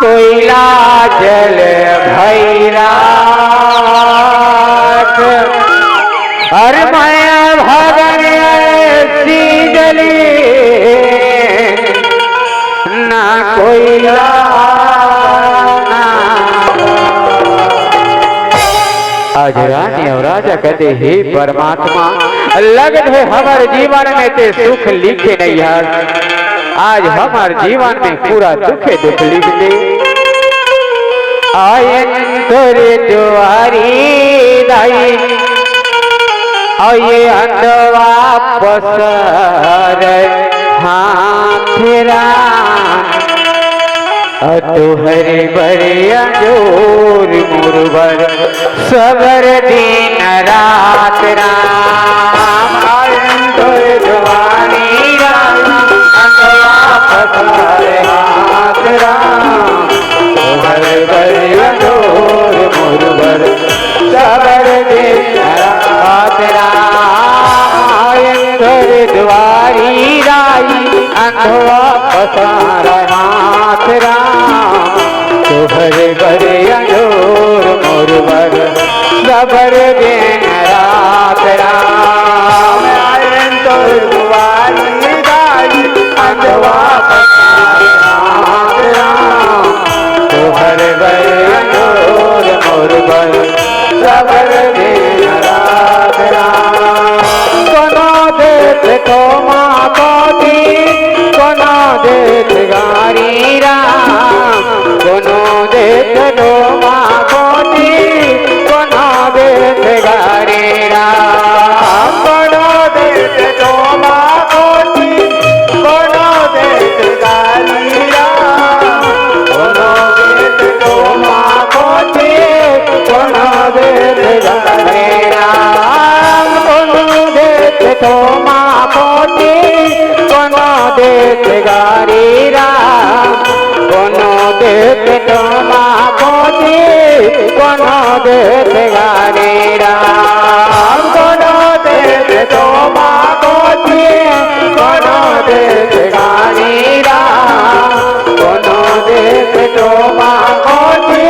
कोयला जल भैरा हर माया भगन कहते हे परमात्मा लगन है हमारे जीवन में ते सुख लिखे नहीं है, आज हमारे जीवन में पूरा दुख लिख दे। आयन तोरे द्वारी दाई ये अंधवा पसर हाथेरा तुहरे बड़े अंजोर मुरबर सबर दिन रात राम। आयन तोरे द्वारी अंधवा पसर हाथेरा तुहरे बड़े अंजोर मुरबर सबर दिन रात राम। आयन तोरे द्वारी राई अंधवा पसार हाथ राम तुहरे बड़े अंजोर मुरबर सबर दिन रात राम। आयन तोरे द्वारी राई अंधवा पसार हाथ राम तुहरे बड़े अंजोर मुरबर सबर दिन रात राम। कोनो देत तो माँ कोती कोनो देत गारी राम, कोनो देत तो माँ कोती कोनो देत गारी राम। कोनो देत तो माँ कोती कोनो देत गारी राम, कोनो देत तो माँ कोती कोनो देत गारी राम। कोनो देत तो माँ कोती कोनो देत गारी राम, कोनो देत तो माँ कोती कोनो देत गारी राम। कोनो देत तो माँ कोती कोनो देत गारी राम, कोनो देत तो माँ कोती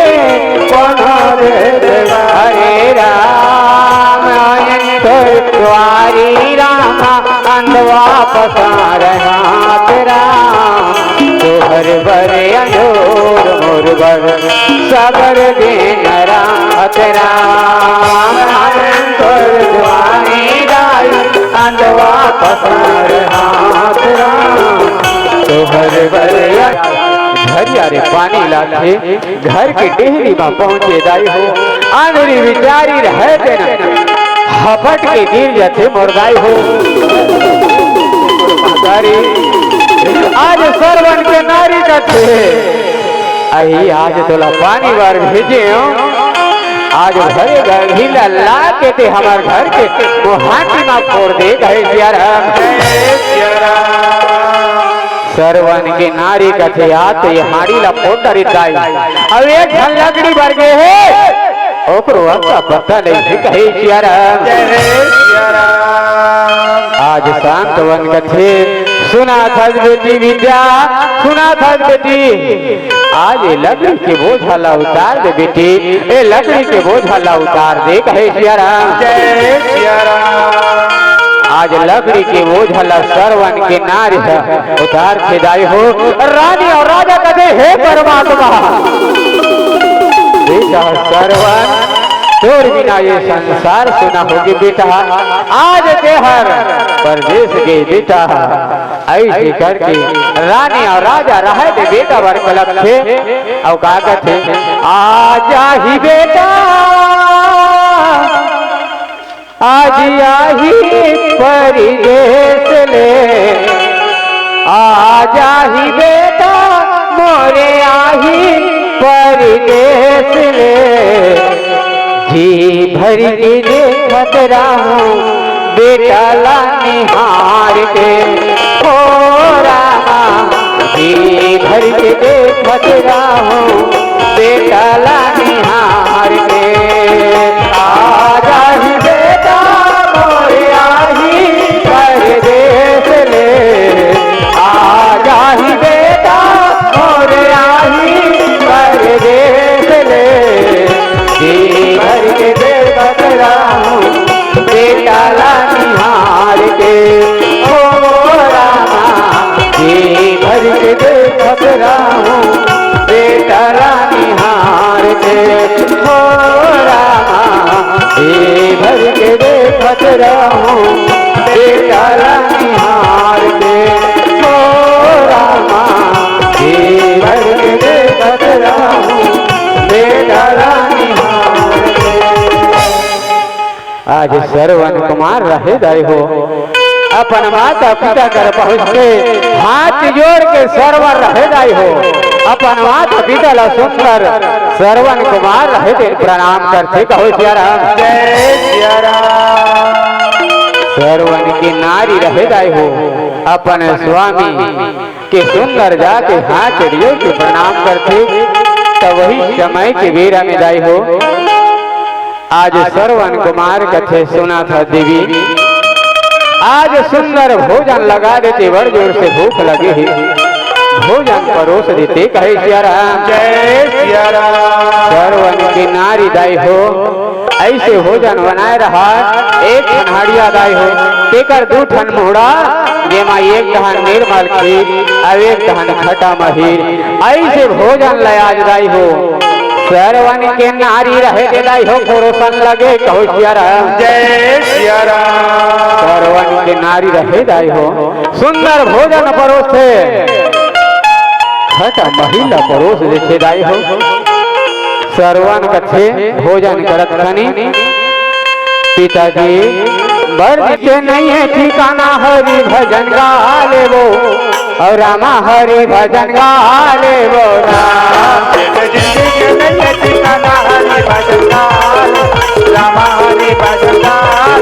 कोनो देत गारी राम। आयन तोरे द्वारी राम अंधवा पसार हाथ राम तुहरे बड़े अंजोर मुरबर सबर दिन रात राम। आयन तोरे द्वारी राई अंधवा पसार हाथ राम तुहरे बड़े घरिया रे पानी लाखे घर की डेहरी में पहुंचे दाई हो आंधरी विचारी रहे देना हपट के गिर जाते मुर्गाई हो। आज सरवन के नारी जाते आई आज तोला पानी बार भेजे हो, आज भरे घर हिला ला के ते हमार घर के मोहाटी में फोड़ दे गए सरवन के नारी कथे आते ये हाड़ी ला फोड़ रिताई अब एक घन लकड़ी भर गए है ओकरो अपना पता नहीं कहे सियाराम। आज शांत वन कथे सुना था बेटी विद्या सुना था बेटी आज ये लकड़ी के बोझ ला उतार दे बेटी ये लकड़ी के बोझ ला उतार दे कहे सियाराम। आज लकड़ी के बोझ ला सरवन के नारी उतार के दाई हो रानी और राजा कहे हे परमात्मा बेटा सरवन तोर बिना ये संसार सुना होगी बेटा आज तेहर परदेश के बेटा ऐसे करके रानी और राजा रहे थे बेटा बर कलक थे और कागज थे आजा ही बेटा आज आही परदेश ले आजा ही बेटा मोरे आही परदेश ले जी भर के देखत रहूं बेटा ला निहार के हो रामा जी भर के देखत रहूं बेटा ला निहार के आजा ही बेटा मोरे आही परदेश ले आजा ही बेटा मोरे आही परदेश ले जी भर के देखत रहूं बेटा ला निहार के ओ रामा जी भर के देखत रहूं बेटा ला निहार के। रहूं बेटा निहार के हो रामा जीवन के देखत रहूं बेटा निहार के। आज श्रवण कुमार रहे दाई हो अपन माता पिता कर पहुँच के हाथ जोड़ के सरवर रहे दाई हो अपन माता पिता ला सुंदर श्रवण कुमार रहे दे प्रणाम करते कहो सिया राम जय सिया राम। श्रवण की नारी रहे दाई हो अपन स्वामी के सुंदर जाके हाथ जोड़ के प्रणाम करते तो वही समय के बेरा में दाई हो आज श्रवण कुमार कथे सुना था देवी आज सुंदर भोजन लगा देते बड़ जोर से भूख लगी ही भोजन परोस देते कहे सिया राम जय सिया राम। श्रवण की नारी दाई हो ऐसे भोजन बनाए रहा एक खनहड़िया दाई हो तेकर दू ठन मुहड़ा जेमा एक दहन निर्मल खीर और एक दहन खटा महीर ऐसे भोजन लयाज दाई हो श्रवण के नारी रहे दे दाई हो परोसन लगे कहो सिया राम जय सिया राम। श्रवण के नारी रहे दाई हो सुंदर भोजन परोसे खटा महिला परोस देखे दाई हो श्रवण कथे भोजन करत खनी पिताजी बड़ के नहीं है ठिकाना हरि भजन गा लेबो और रामा हरि भजन गा लेबो राम जिंदगी के नहीं है ठिकाना हरि भजन गा रामा हरि भजन गा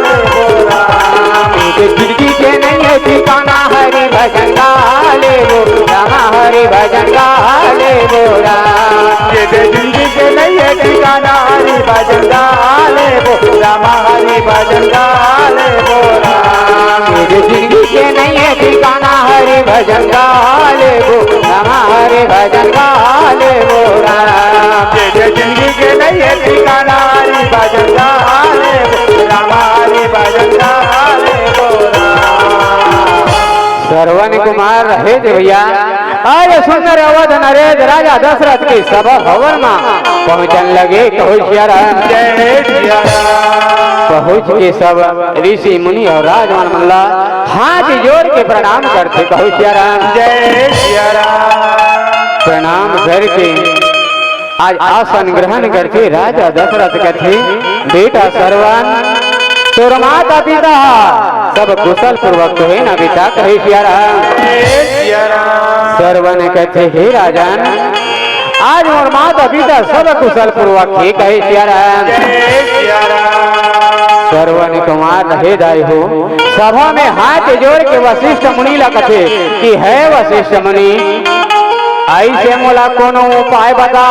लेबो राम जिंदगी के नहीं है ठिकाना हरि भजन गा लेबो रामा हरि भजन गा लेबो राम जिंदगी के नहीं है ठिकाना हरि भजन गा लेबो रामा हरि भजन गा लेबो राम जिंदगी के नहीं है ठिकाना हरि भजन गा लेबो रामा हरि भजन गा लेबो राम जिंदगी के नहीं है ठिकाना हरि भजन गा लेबो रामा हरि भजन गा लेबो राम। श्रवण कुमार रहे थे भैया अरे सुंदर अवध नरेश राजा दशरथ के सभा भवन में पहुंचन लगे कहो सिया राम जय सिया राम। पहुंच के सब ऋषि मुनि और राजमान मल्ला हाथ जोड़ के प्रणाम करते कहो सिया राम जय सिया राम। प्रणाम करके आज आसन ग्रहण करके राजा दशरथ कहते बेटा श्रवण तोर माता पिता सब कुशल पूर्वक है ना बेटा कहे सिया राम जय सिया राम। श्रवण कहते हे राजन आज और माता पिता सब कुशल पूर्वक है कहे सिया राम जय सिया राम। श्रवण कुमार रहे दाई हो सभा में हाथ जोड़ के वशिष्ठ मुनि ला कथे कि है वशिष्ठ मुनि ऐसे मोला कोनो उपाय बता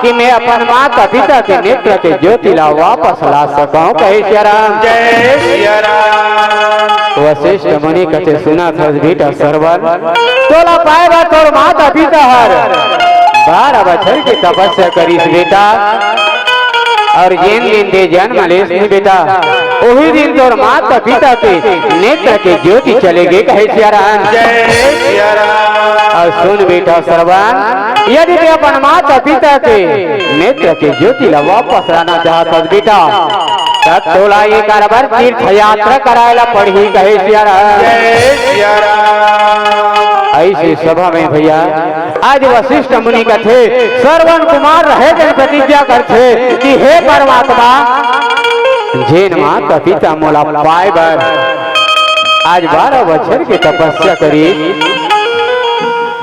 कि मैं अपन माता पिता के नेत्र के ज्योति ला वापस ला सकूं कहे सिया राम जय सिया राम। वशिष्ठ मुनि कथे सुना था बेटा श्रवण तोला पाए बा तोर माता पिता हर 12 बछर की तपस्या करीस बेटा और जिन दिन दे जन्म लेस बेटा वही दिन तोर माता पिता के नेत्र के ज्योति चलेगे कहे सिया राम जय सिया राम। और सुन बेटा श्रवण यदि वे अपन माता पिता के नेत्र के ज्योति ला वापस लाना चाहता बेटा तब तोला ये कारबर तीर्थ यात्रा कराएला पड़ी कहे सिया राम जय सिया राम। ऐसी सभा में भैया आज वशिष्ठ मुनि कथे श्रवण कुमार रहे जन प्रतिज्ञा करते कि हे परमात्मा जिन माता पिता मोला पाए बर आज 12 बछर की तपस्या करी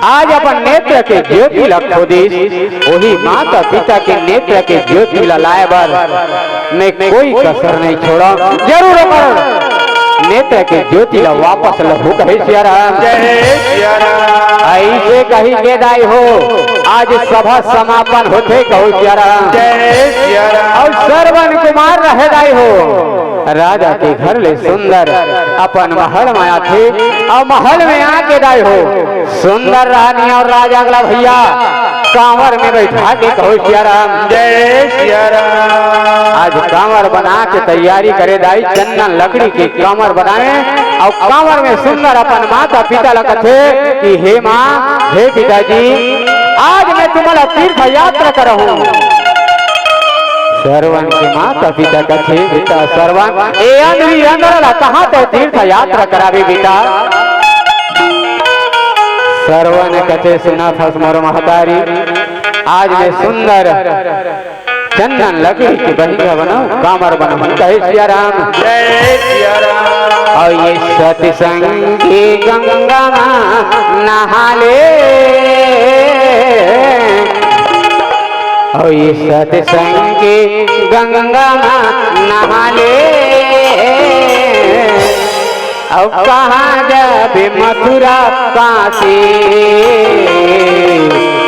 आज अपन नेत्र के ज्योति ला खोदिस वही माता पिता के नेत्र के ज्योति ला लाए बर मैं कोई कसर नहीं छोड़ा जरूर कर नेत्र के ज्योति ला वापस लहू कहे सिया राम जय सिया राम। ऐसे कही के दाई हो आज सभा समापन होते कहो सिया राम जय सिया राम। और श्रवण कुमार रहे दाई हो राजा के घर ले सुंदर अपन महल में आते और महल में आके दाई हो सुंदर रानी और राजा अगला भैया कांवर में बैठा के कहो सिया राम जय सिया राम। आज कांवर बना के तैयारी करे दाई चंदन लकड़ी के कांवर बनाए और कांवर में सुंदर अपन माता पिता लगते कि हे माँ हे पिताजी आज मैं तुम्हारा तीर्थ यात्रा करहूँ श्रवण के माता पिता कथे बेटा श्रवण ए अंधवी अंधरा कहाँ तो तीर्थ यात्रा करावे बेटा। श्रवण कथे सुना फस मोर महतारी आज मैं सुंदर चंदन लकड़ी के बहिया बनाओ कामर बनाओ कहे सिया राम जय सिया राम। और ये सत्संगी गंगा नहा ले और ये सत्संगी गंगा नहा ले अब कहाँ जाबे मथुरा काशी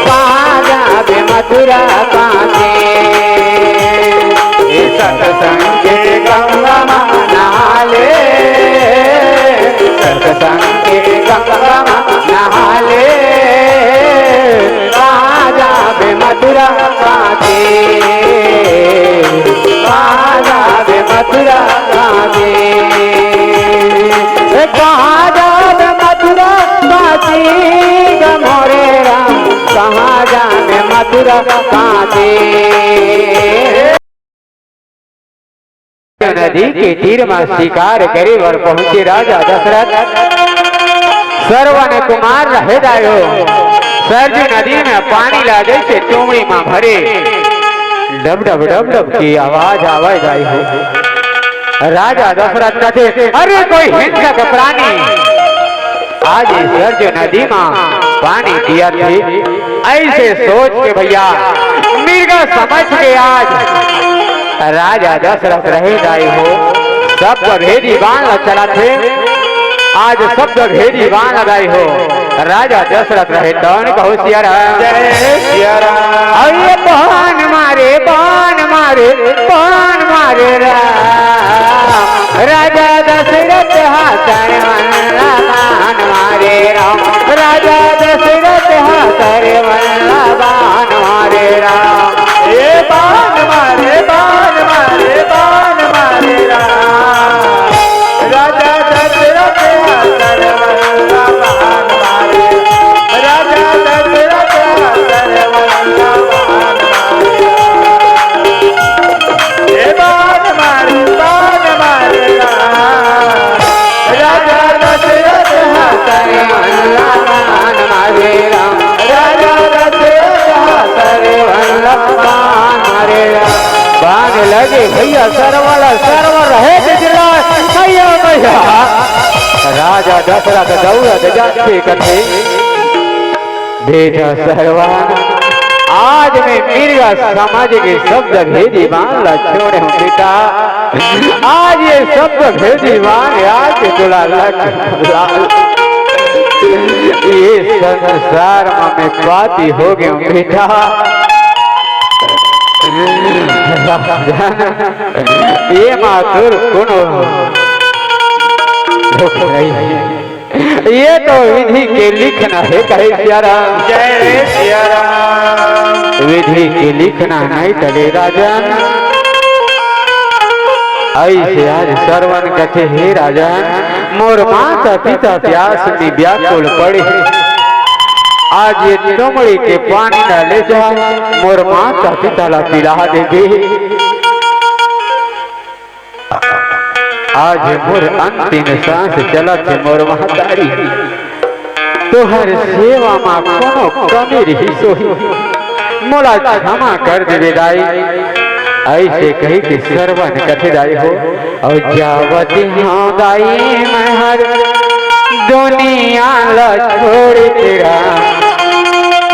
कहाँ जाबे मथुरा काशी सत्संगी गंगा नहा ले सत्संगी गंगा नहा ले कहाँ जाबे मथुरा काशी कहाँ जाबे मथुरा काशी कहाँ जाबे मथुरा काशी मोरे राम कहाँ जाबे मथुरा काशी। नदी के तीर में शिकार करे और पहुंचे राजा दशरथ श्रवण कुमार रहे जायो सरजू नदी में पानी ला जैसे टोमड़ी में भरे डब डब डब डब की आवाज आवाज आई हो। राजा दशरथ कहते अरे कोई हिंसक प्राणी आज सरजू नदी में पानी पिया थे ऐसे सोच के भैया मृगा समझ के आज राजा दशरथ रहे जाए हो सब भेदी बाण चला थे आज सब भेदी बाण लगाई हो राजा दशरथ रहे तौन कहो सिया राम जय सिया राम। अरे बाण मारे बाण मारे बाण मारे राम राजा दशरथ हाथर वनला बाण मारे राम राजा दशरथ हाथर वनला बाण मारे राम ये बाण मारे बाण मारे बाण मारे राम राजा दशरथ हाथर वनला बाण मारे राजा दशरथ हाथर वनला बाण मारे ये बाण मारे राम राजा दशरथ हाथर वनला बाण मारे राम राजा दशरथ हाथर वनला बाण मारे राम। बाण लगे भैया सरवल सरवर रहे भैया भैया राजा दशरथ दौड़त जाते कथे बेटा सरवान आज मैं मिर्गा समझ के शब्द भेदी बाण ला छोड़े हूँ बेटा आज ये शब्द भेदी बाण आज तुला ये संसार में पाती हो गए हूँ बेटा ये माथुर कुनो ये तो विधि के लिखना है कहे सिया राम जय सिया राम। विधि के लिखना नहीं टले राजन ऐसे आज श्रवण कथे हे राजन मोर माता पिता प्यास में व्याकुल पड़े आज ये टोमड़ी के पानी न ले जा मोर माता पिता ला पिला देवे आज मोर अंतिम सांस चलत मोर महतारी तोहर सेवा में कोनो कमी रही सोही मोला क्षमा कर देवे दाई ऐसे कही कि श्रवण कथे दाई हो और जावती हाँ दाई मैं हर दुनिया ला छोड़ तेरा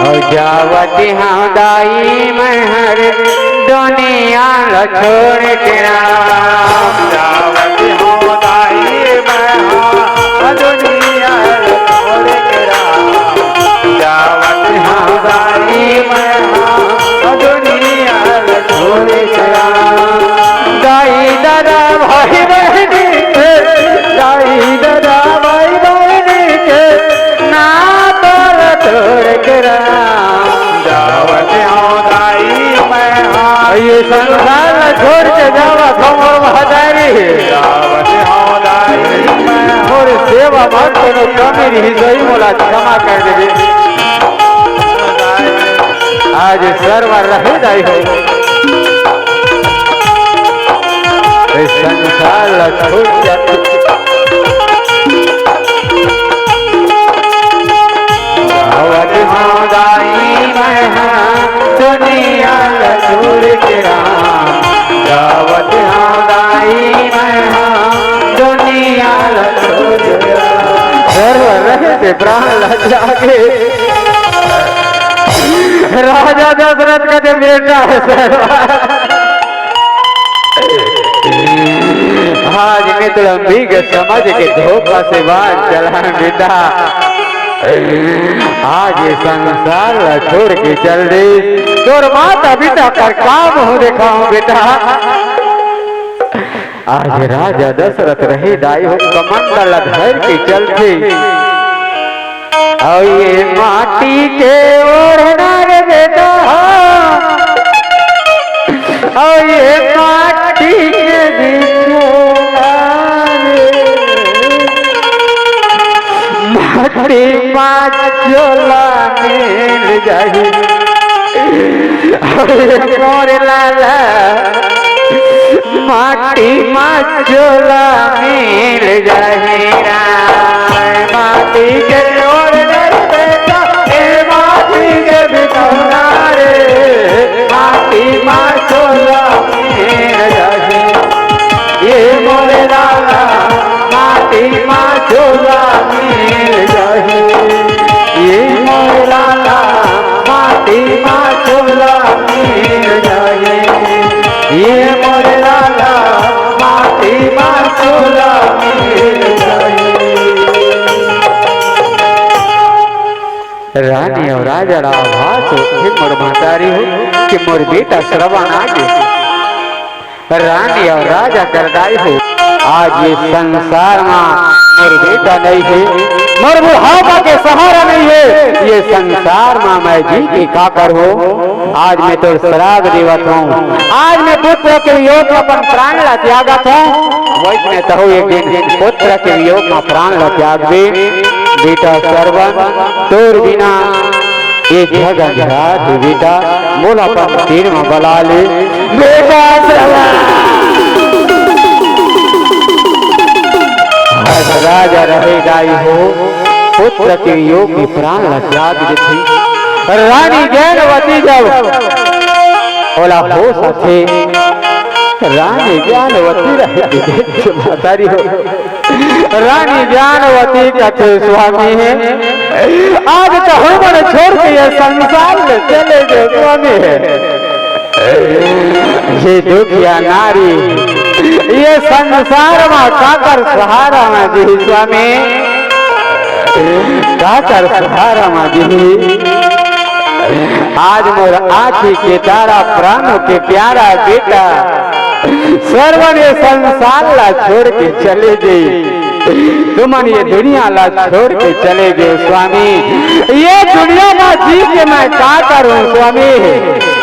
और जावती हाँ दाई मैं हर दुनिया ला छोड़ तेरा जावती हाँ दाई मैं हाँ दुनिया ला छोड़ तेरा जावती हाँ दाई मैं हाँ दुनिया ला छोड़ तेरा दाई दादा भाई बहनी के दाई दादा भाई बहनी के ना पर छोड़ तेरा जावती हाँ दाई मैं हाँ ये संसार छोड़ के जावा कमर महतारी जावती हाँ दाई मैं मोर सेवा मत करो कमी रही सही मोला क्षमा कर देवे आज सर्वर रहे दाई हो संसार छोड़ जाते दुनिया छोड़ के राम गावत दाई दुनिया छोड़ सर्व रहते प्राण जागे राजा दशरथ का जो बेटा है आज में तो लंबी के समझ के धोखा से बात चला बेटा आज ये संसार छोड़ के चल रही तोर माता पिता कर काम हो देखा हूँ बेटा आज राजा दशरथ रहे दाई हो कमंडल धर के चलते और ये माटी के ओढ़ना रे बेटा और ये माटी के माटी माचोला मिल जाए मोर लाला माटी माचोला मिल जाए माटी के माटी के बिकौना रे माटी माचोला मिल जाए ये मोर लाला माटी माचोला मिल जाए ये मोर लाला माटी माचोला मिल जाए ये मोर लाला माटी माचोला मिल जाए। रानी और राजा आभास हो मोर महतारी हो कि मोर बेटा श्रवण आगे रानी और राजा करदाई हो आज ये संसार में मोर बेटा नहीं है मोर बुढ़ापा के सहारा नहीं है ये संसार में मैं जी के का करूं आज मैं तो श्राप देवत हूँ आज मैं पुत्र के वियोग में अपन प्राण ला त्यागत हूँ वैसे तो एक दिन पुत्र के वियोग में प्राण ला त्याग दे बेटा सर्वन तोर बिना एक जगह रात बेटा मोला अपन तीर में बला ले बेटा श्रवण राजा रहे दाई हो पुत्र के योग की प्राण त्याग थी रानी ज्ञानवती जब बोला हो सके रानी ज्ञानवती रहे महतारी हो रानी ज्ञानवती कथे स्वामी है आज तो हम छोड़ के ये संसार में चले जो स्वामी है ये दुखिया नारी ये संसार में काकर सहारा में दी स्वामी काकर सहारा में दी आज मोर आँखी के तारा प्राणों के प्यारा बेटा सर्वन ये संसार ला छोड़ के चले गए तुमन ये दुनिया ला छोड़ के चले गए स्वामी ये दुनिया में जी के मैं क्या करूं स्वामी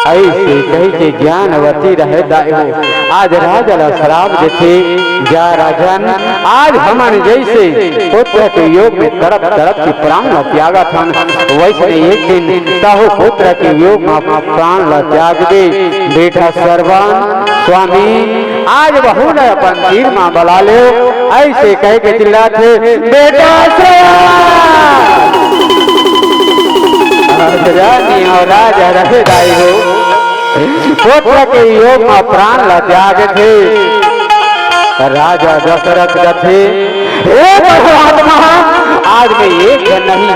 ऐसे कही के ज्ञानवती रहे दाई हो आज राजा ला श्राप देते जा राजन आज हमारे जैसे पुत्र के योग में तड़प तड़प की प्राण ला त्यागा था वैसे एक दिन ताहु पुत्र के योग में प्राण ला त्याग दे बेटा सर्वन स्वामी आज बहू ने अपन तीर में बला ले ऐसे कह के चिल्लाते बेटा रानी और राजा रहे दाई हो पुत्र के योग में प्राण ला त्याग थे राजा दशरथ थे आज में एक जन नहीं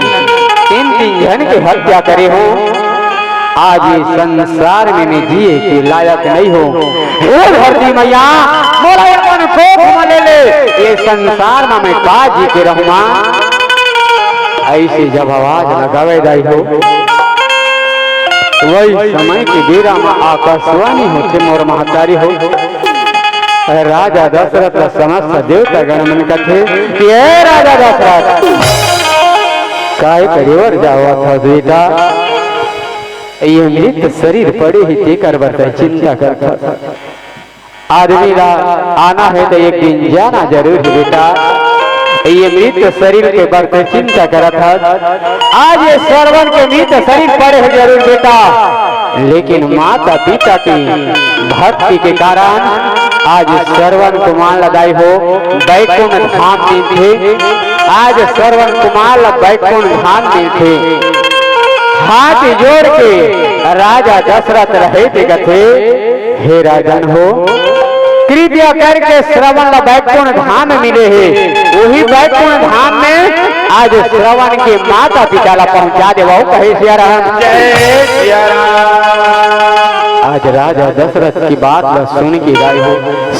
तीन जन की हत्या करे हो आज ये संसार में मैं जिए के लायक नहीं हो हे धरती मैया मोरा अपन कोख में ले ले ये संसार में मैं का जी के रहूं ऐसे जब आवाज लगावे दाई हो वही समय के बेरा में आकाशवाणी होते मोर महतारी हो राजा दशरथ समस्त देवता गणमन कथे कि हे राजा दशरथ काय करेवर जावा था बेटा ये मृत शरीर पड़े ही तेकर बरता चिंता करता आदमी ला आना है तो एक दिन जाना जरूर है बेटा ये मृत शरीर के बरते चिंता करा था आज ये श्रवण के मृत शरीर पड़े है जरूर बेटा लेकिन माता पिता की भक्ति के कारण आज श्रवण कुमार लगाई हो बैकुंठ धाम में थे। आज श्रवण कुमार बैकुंठ धाम में थे। हाथ जोड़ के राजा दशरथ रहे थे कथे, हे राजन हो कृपया करके श्रवण बैकुंठ धाम मिले है। वही बैकुंठ धाम में आज श्रवण के माता पिता ला पहुंचा दे। कहे सिया राम जय सिया राम। आज राजा दशरथ की बात सुन के गाय हो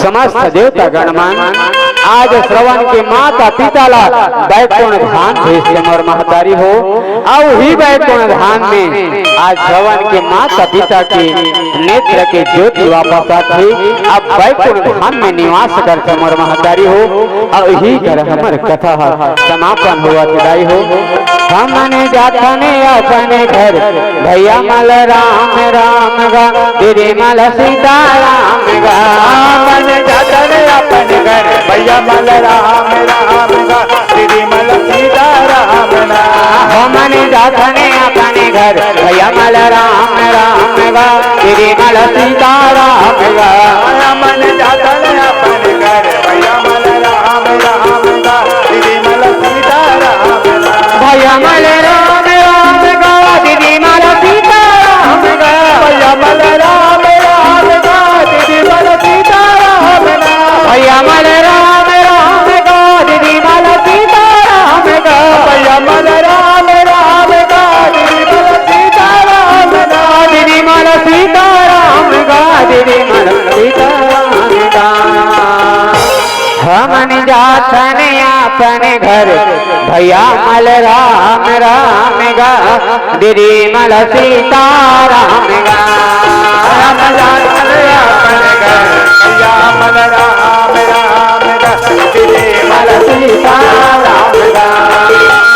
समस्त देवता गणमान आज श्रवण के माता पिता ला बैकुंठ धाम भेजते और महतारी हो। और ही बैकुंठ धाम में आज श्रवण के माता पिता के नेत्र के ज्योति वापस आते। अब बैकुंठ धाम में निवास करते और महतारी हो। और ही कर हमार कथा समापन हुआ विदाई हो। हमने जातने अपने घर भैया मल राम राम गा तेरे मल सीता राम गा। हमने जातने अपने घर भैया मल राम राम गा तेरे मल सीता राम गा। हमने जातने अपने घर भैया मल राम राम गा तेरे मल सीता राम गा। हमने जातने अपने घर भैया मल राम राम गा तेरे मल सीता राम गा। भैया मल राम राम गा दीदी मल सीता राम गा। भैया मल राम राम गा दीदी मल सीता राम गा। भैया मल राम राम गा दीदी मल सीता राम गा। भैया मल राम राम गा दीदी मल सीता राम गा। दीदी मल सीता राम गा दीदी मल सीता राम गा। हमने जातने अपने घर भैया मल राम राम गा दीदी मल सीता राम गा। हम जातने अपने घर भैया मल राम राम गा दीदी मल सीता राम गा।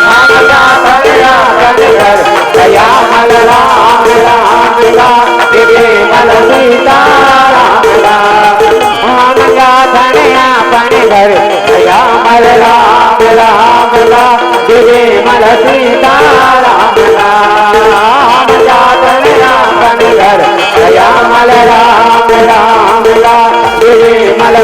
हम जातने अपने घर भैया मल राम राम गा दीदी मल सीता राम गा। हम जातने अपने घर भैया मल राम राम गा दीदी मल सीता राम गा। हम जातने अपने घर भैया मल राम राम गा दीदी मल